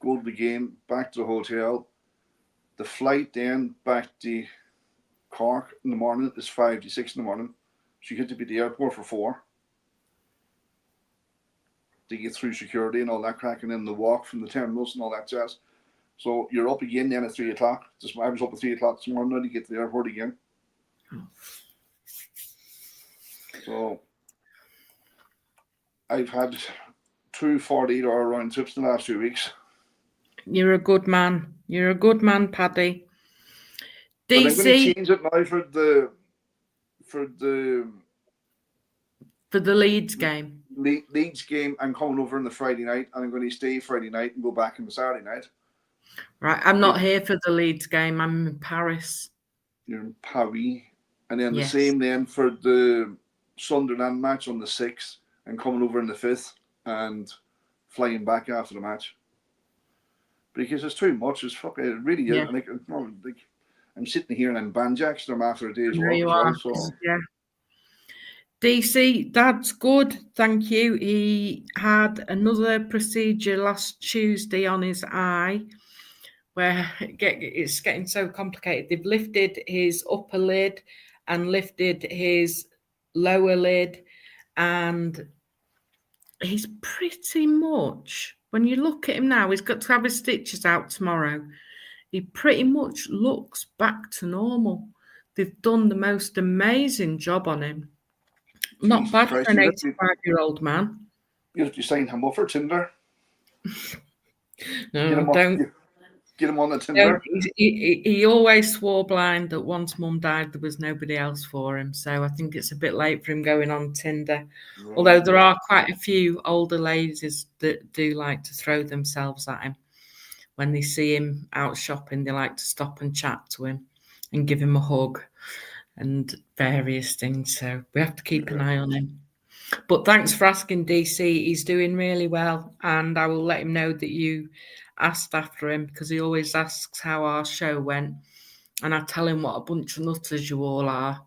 Go to the game, back to the hotel. The flight then back to Cork in the morning is 5 to 6 in the morning. So you get to be at the airport for 4. To get through security and all that cracking in the walk from the terminals and all that jazz. So you're up again then at 3 o'clock. I was up at 3 o'clock this morning to get to the airport again. So I've had 2 48-hour round trips in the last 2 weeks. You're a good man. You're a good man, Paddy. DC. But I'm going to change it now for the Leeds game. Leeds game. I'm coming over on the Friday night, and I'm going to stay Friday night and go back on the Saturday night. Right, I'm not here for the Leeds game. I'm in Paris. You're in Paris, and then the same then for the Sunderland match on the 6th, and coming over on the 5th and flying back after the match. Because it's too much. It's fucking. It really is. Like I'm sitting here and I'm banjaxed them after a day's work. You are. So. Yeah. DC, Dad's good, thank you. He had another procedure last Tuesday on his eye where it's getting so complicated. They've lifted his upper lid and lifted his lower lid, and he's pretty much, when you look at him now, he's got to have his stitches out tomorrow. He pretty much looks back to normal. They've done the most amazing job on him. Not bad for an 85-year-old man. You have to sign him up for Tinder. No, don't. Get him on the Tinder. He always swore blind that once Mum died, there was nobody else for him. So I think it's a bit late for him going on Tinder. Right. Although there are quite a few older ladies that do like to throw themselves at him. When they see him out shopping, they like to stop and chat to him and give him a hug and various things. So we have to keep an eye on him. But thanks for asking, DC. He's doing really well. And I will let him know that you asked after him, because he always asks how our show went. And I tell him what a bunch of nutters you all are.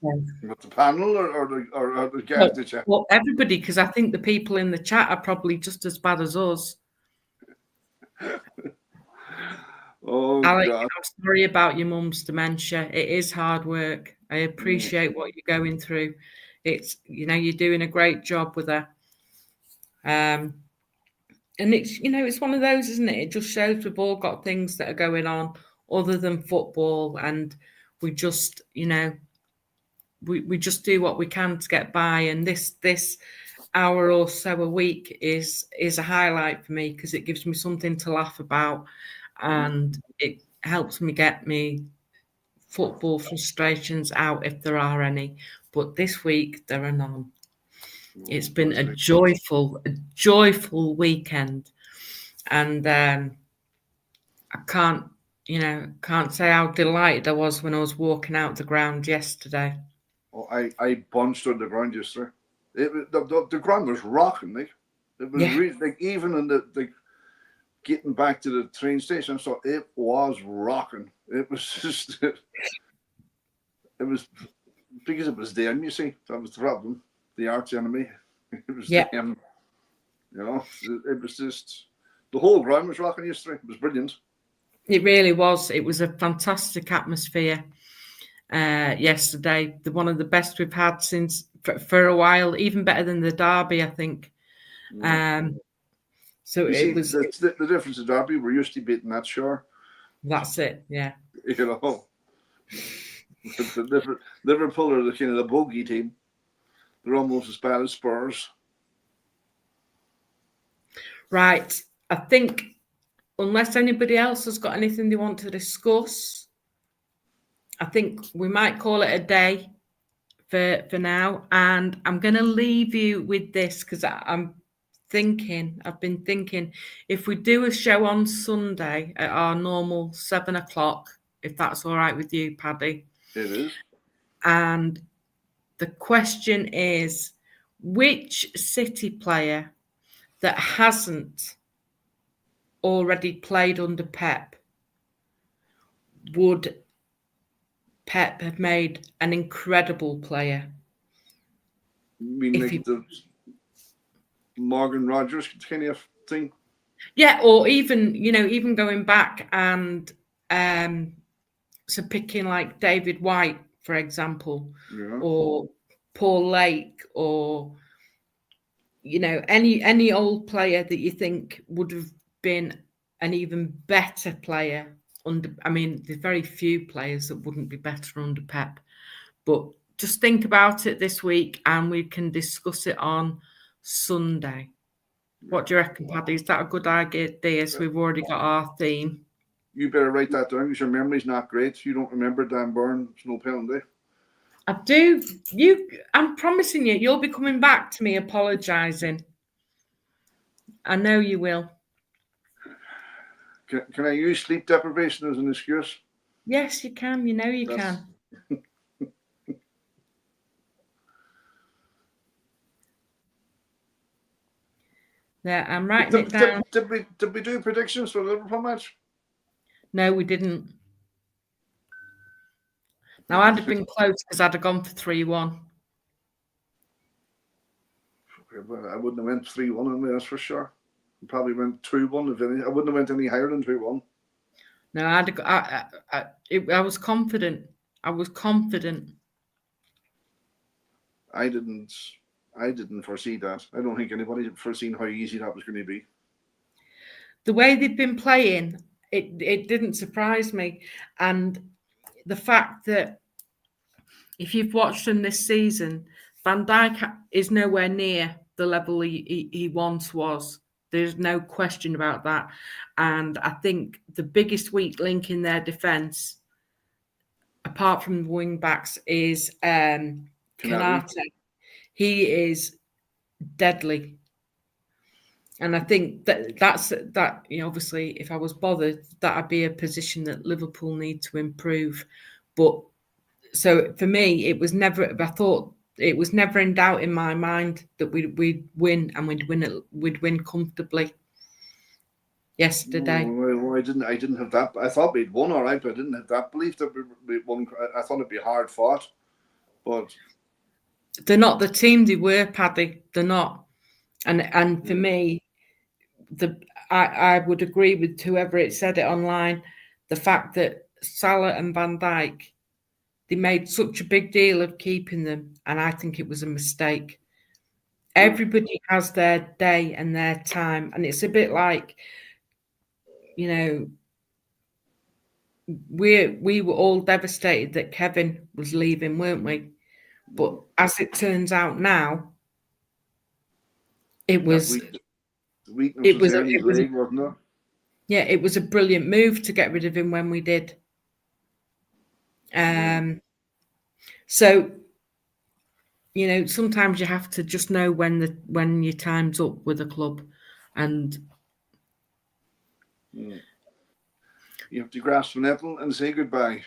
With the panel or the guest to chat? Well, everybody, because I think the people in the chat are probably just as bad as us. Oh, Alex, God. I'm sorry about your mum's dementia. It is hard work. I appreciate what you're going through. It's, you're doing a great job with her. And it's, it's one of those, isn't it? It just shows we've all got things that are going on other than football, and we just, we just do what we can to get by. And this hour or so a week is a highlight for me, because it gives me something to laugh about, and it helps me get me football frustrations out if there are any. But this week there are none. It's been a joyful weekend, and I can't say how delighted I was when I was walking out the ground yesterday. Oh, I bunched on the ground yesterday. The ground was rocking, like. It was really, like, even in the getting back to the train station, so it was rocking. It was just it was because it was them, you see. That was the problem. The arch enemy. It was them. It was just the whole ground was rocking yesterday. It was brilliant. It really was. It was a fantastic atmosphere yesterday. One of the best we've had since for a while, even better than the derby, I think. So it was the difference in derby. We're used to beating that, sure. That's it, yeah. Liverpool are the kind of the bogey team. They're almost as bad as Spurs. Right. I think, unless anybody else has got anything they want to discuss, I think we might call it a day for now. And I'm going to leave you with this, because I've been thinking, if we do a show on Sunday at our normal 7:00, if that's all right with you, Paddy. It is. And the question is, which City player that hasn't already played under Pep would Pep have made an incredible player? You mean like the Morgan Rogers kind of thing? Yeah, or even going back and so picking like David White, for example, or Paul Lake, or any old player that you think would have been an even better player under. I mean, there's very few players that wouldn't be better under Pep, but just think about it this week, and we can discuss it on Sunday. What do you reckon, Paddy? Is that a good idea? So we've already got our theme. You better write that down, because your memory's not great. You don't remember Dan Byrne's no penalty. I do. I'm promising you'll be coming back to me apologising. I know you will. Can I use sleep deprivation as an excuse? Yes, you can. You can. Yeah, I'm writing it down. Did we do predictions for the Liverpool match? No, we didn't. Now, I'd have been close, because I'd have gone for 3-1. I wouldn't have went 3-1 on me, that's for sure. I probably went 2-1 if any. I wouldn't have went any higher than 2-1. No, I was confident. I was confident. I didn't foresee that. I don't think anybody foreseen how easy that was going to be. The way they've been playing, it didn't surprise me. And the fact that if you've watched them this season, Van Dijk is nowhere near the level he once was. There's no question about that. And I think the biggest weak link in their defence, apart from the wing backs, is Konate. He is deadly. And I think that's obviously, if I was bothered, that'd be a position that Liverpool need to improve. But so for me, I thought it was never in doubt in my mind that we'd win, and we'd win comfortably yesterday. Well, I didn't have that. I thought we'd won all right, but I didn't have that belief that we won. I thought it'd be hard fought, but they're not the team they were, Paddy. They're not. And for me, I would agree with whoever it said it online. The fact that Salah and Van Dijk, they made such a big deal of keeping them, and I think it was a mistake. Everybody has their day and their time, and it's a bit like, we were all devastated that Kevin was leaving, weren't we? But as it turns out now, it was wasn't it? Yeah, it was a brilliant move to get rid of him when we did. So, sometimes you have to just know when your time's up with a club, and you have to grasp the nettle and say goodbye.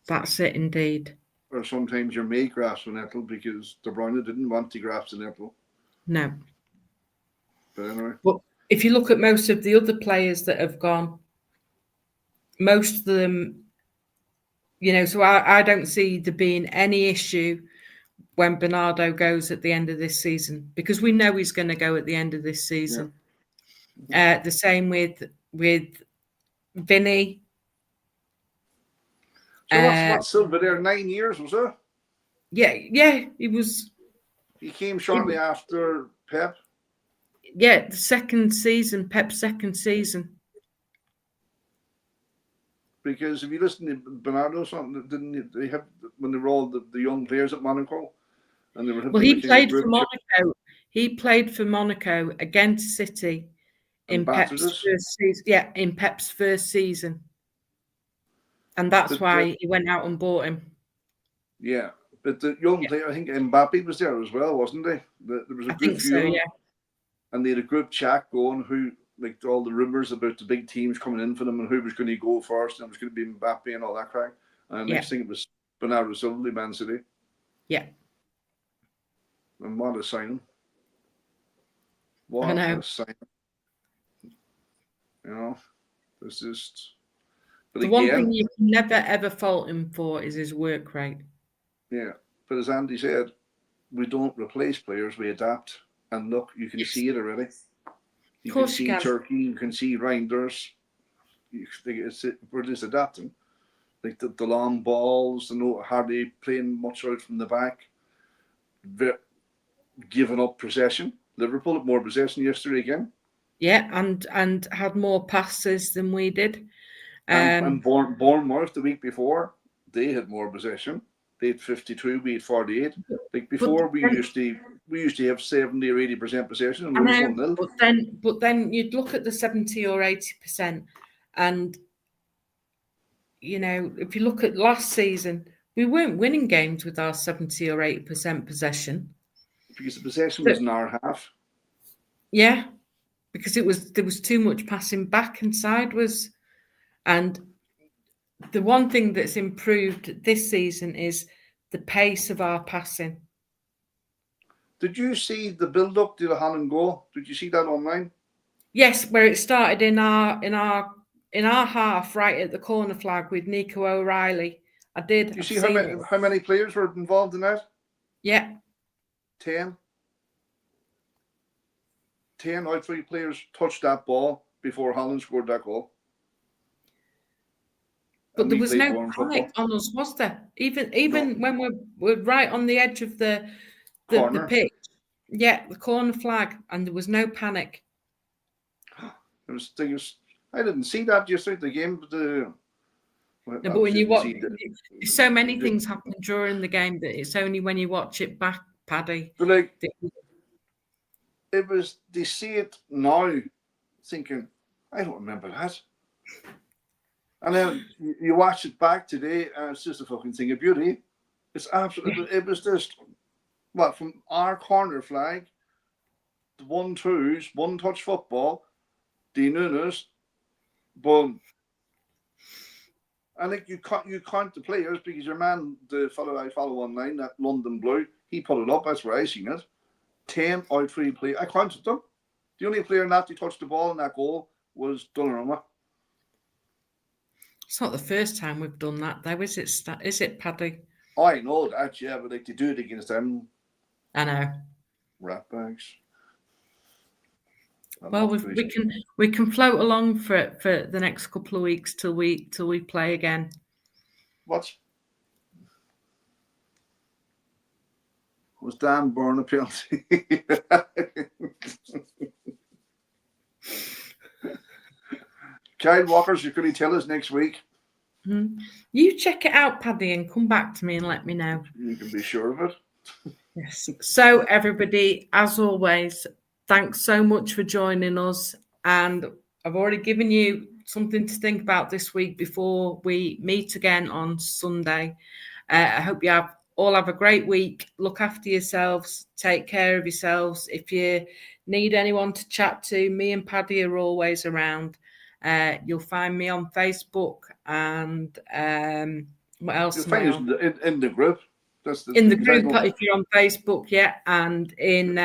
That's it, indeed. Or sometimes you may grasp the nettle because De Bruyne didn't want to grasp the nettle. No. But anyway. But if you look at most of the other players that have gone, most of them, so I don't see there being any issue when Bernardo goes at the end of this season, because we know he's going to go at the end of this season. Yeah. The same with Vinny. So what's Silva there? 9 years, was it? Yeah, he was. He came shortly after Pep. Yeah, the second season, Pep's second season. Because if you listen to Bernardo, didn't they have when they were all the young players at Monaco, and they were. Well, he played for Monaco. He played for Monaco against City in Pep's first season. Yeah, in Pep's first season, and that's why he went out and bought him. Yeah, but the young player, I think Mbappe was there as well, wasn't he? There was a good few of them, and they had a group chat going who. Like all the rumours about the big teams coming in for them and who was going to go first, and it was going to be Mbappe and all that crap. And next thing it was Bernardo Silva, Man City. Yeah. And what a signing. What a signing. It's just... But one thing you can never, ever fault him for is his work rate. Yeah. But as Andy said, we don't replace players, we adapt. And look, you can see it already. You can see Turkey, you can see Reinders. We're just adapting. Like the long balls, hardly playing much out from the back. Giving up possession. Liverpool had more possession yesterday again. Yeah, and had more passes than we did. And Bournemouth the week before, they had more possession. They had 52, we had 48. Like before, we used to have 70 or 80% possession and lose 1-0. But then you'd look at the 70 or 80%, and if you look at last season, we weren't winning games with our 70 or 80% possession. Because the possession was in our half. Yeah, because there was too much passing back and sideways. And the one thing that's improved this season is the pace of our passing. Did you see the build-up to the Holland goal? Did you see that online? Yes, where it started in our half, right at the corner flag with Nico O'Reilly. I did. Did you see how many players were involved in that? Yeah. 10. 10 out 3 players touched that ball before Holland scored that goal. But there was no panic on us, was there? Even when we're right on the edge of the pitch. Yeah, the corner flag, and there was no panic. I didn't see that yesterday. The game, but when you watch, so many things happen during the game that it's only when you watch it back, Paddy. Like, they see it now, thinking, I don't remember that. And then you watch it back today, and it's just a fucking thing of beauty. It's absolutely. It was just from our corner flag, the 1-2s, one touch football, the Nunes, boom. And you count the players because your man, the fellow I follow online, that London Blue, he put it up. That's where I seen it. 10 out 3 players. I counted them. The only player not to touch the ball in that goal was Donnarumma. It's not the first time we've done that, though, is it? Is it, Paddy? I know that, yeah, but they do it against them. I know. Rat bags. Well, we can float along for the next couple of weeks till we play again. What? Was Dan Byrne a penalty? Kyle Walker's, you're going to tell us next week. Mm-hmm. You check it out, Paddy, and come back to me and let me know. You can be sure of it. Yes. So, everybody, as always, thanks so much for joining us. And I've already given you something to think about this week before we meet again on Sunday. I hope you all have a great week. Look after yourselves. Take care of yourselves. If you need anyone to chat to, me and Paddy are always around. You'll find me on Facebook and what else? You'll find us in the group. In the group, if you're on Facebook, yeah, and in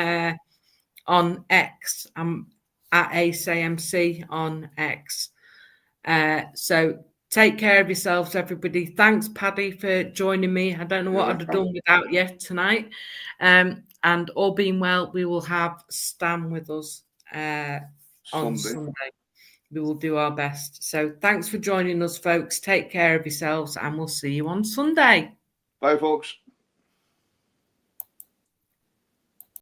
on X. I'm at ACMC on X. So take care of yourselves, everybody. Thanks, Paddy, for joining me. I don't know what I'd have done without you tonight. And all being well, we will have Stan with us on Sunday. We will do our best. So thanks for joining us, folks. Take care of yourselves, and we'll see you on Sunday. Bye, folks.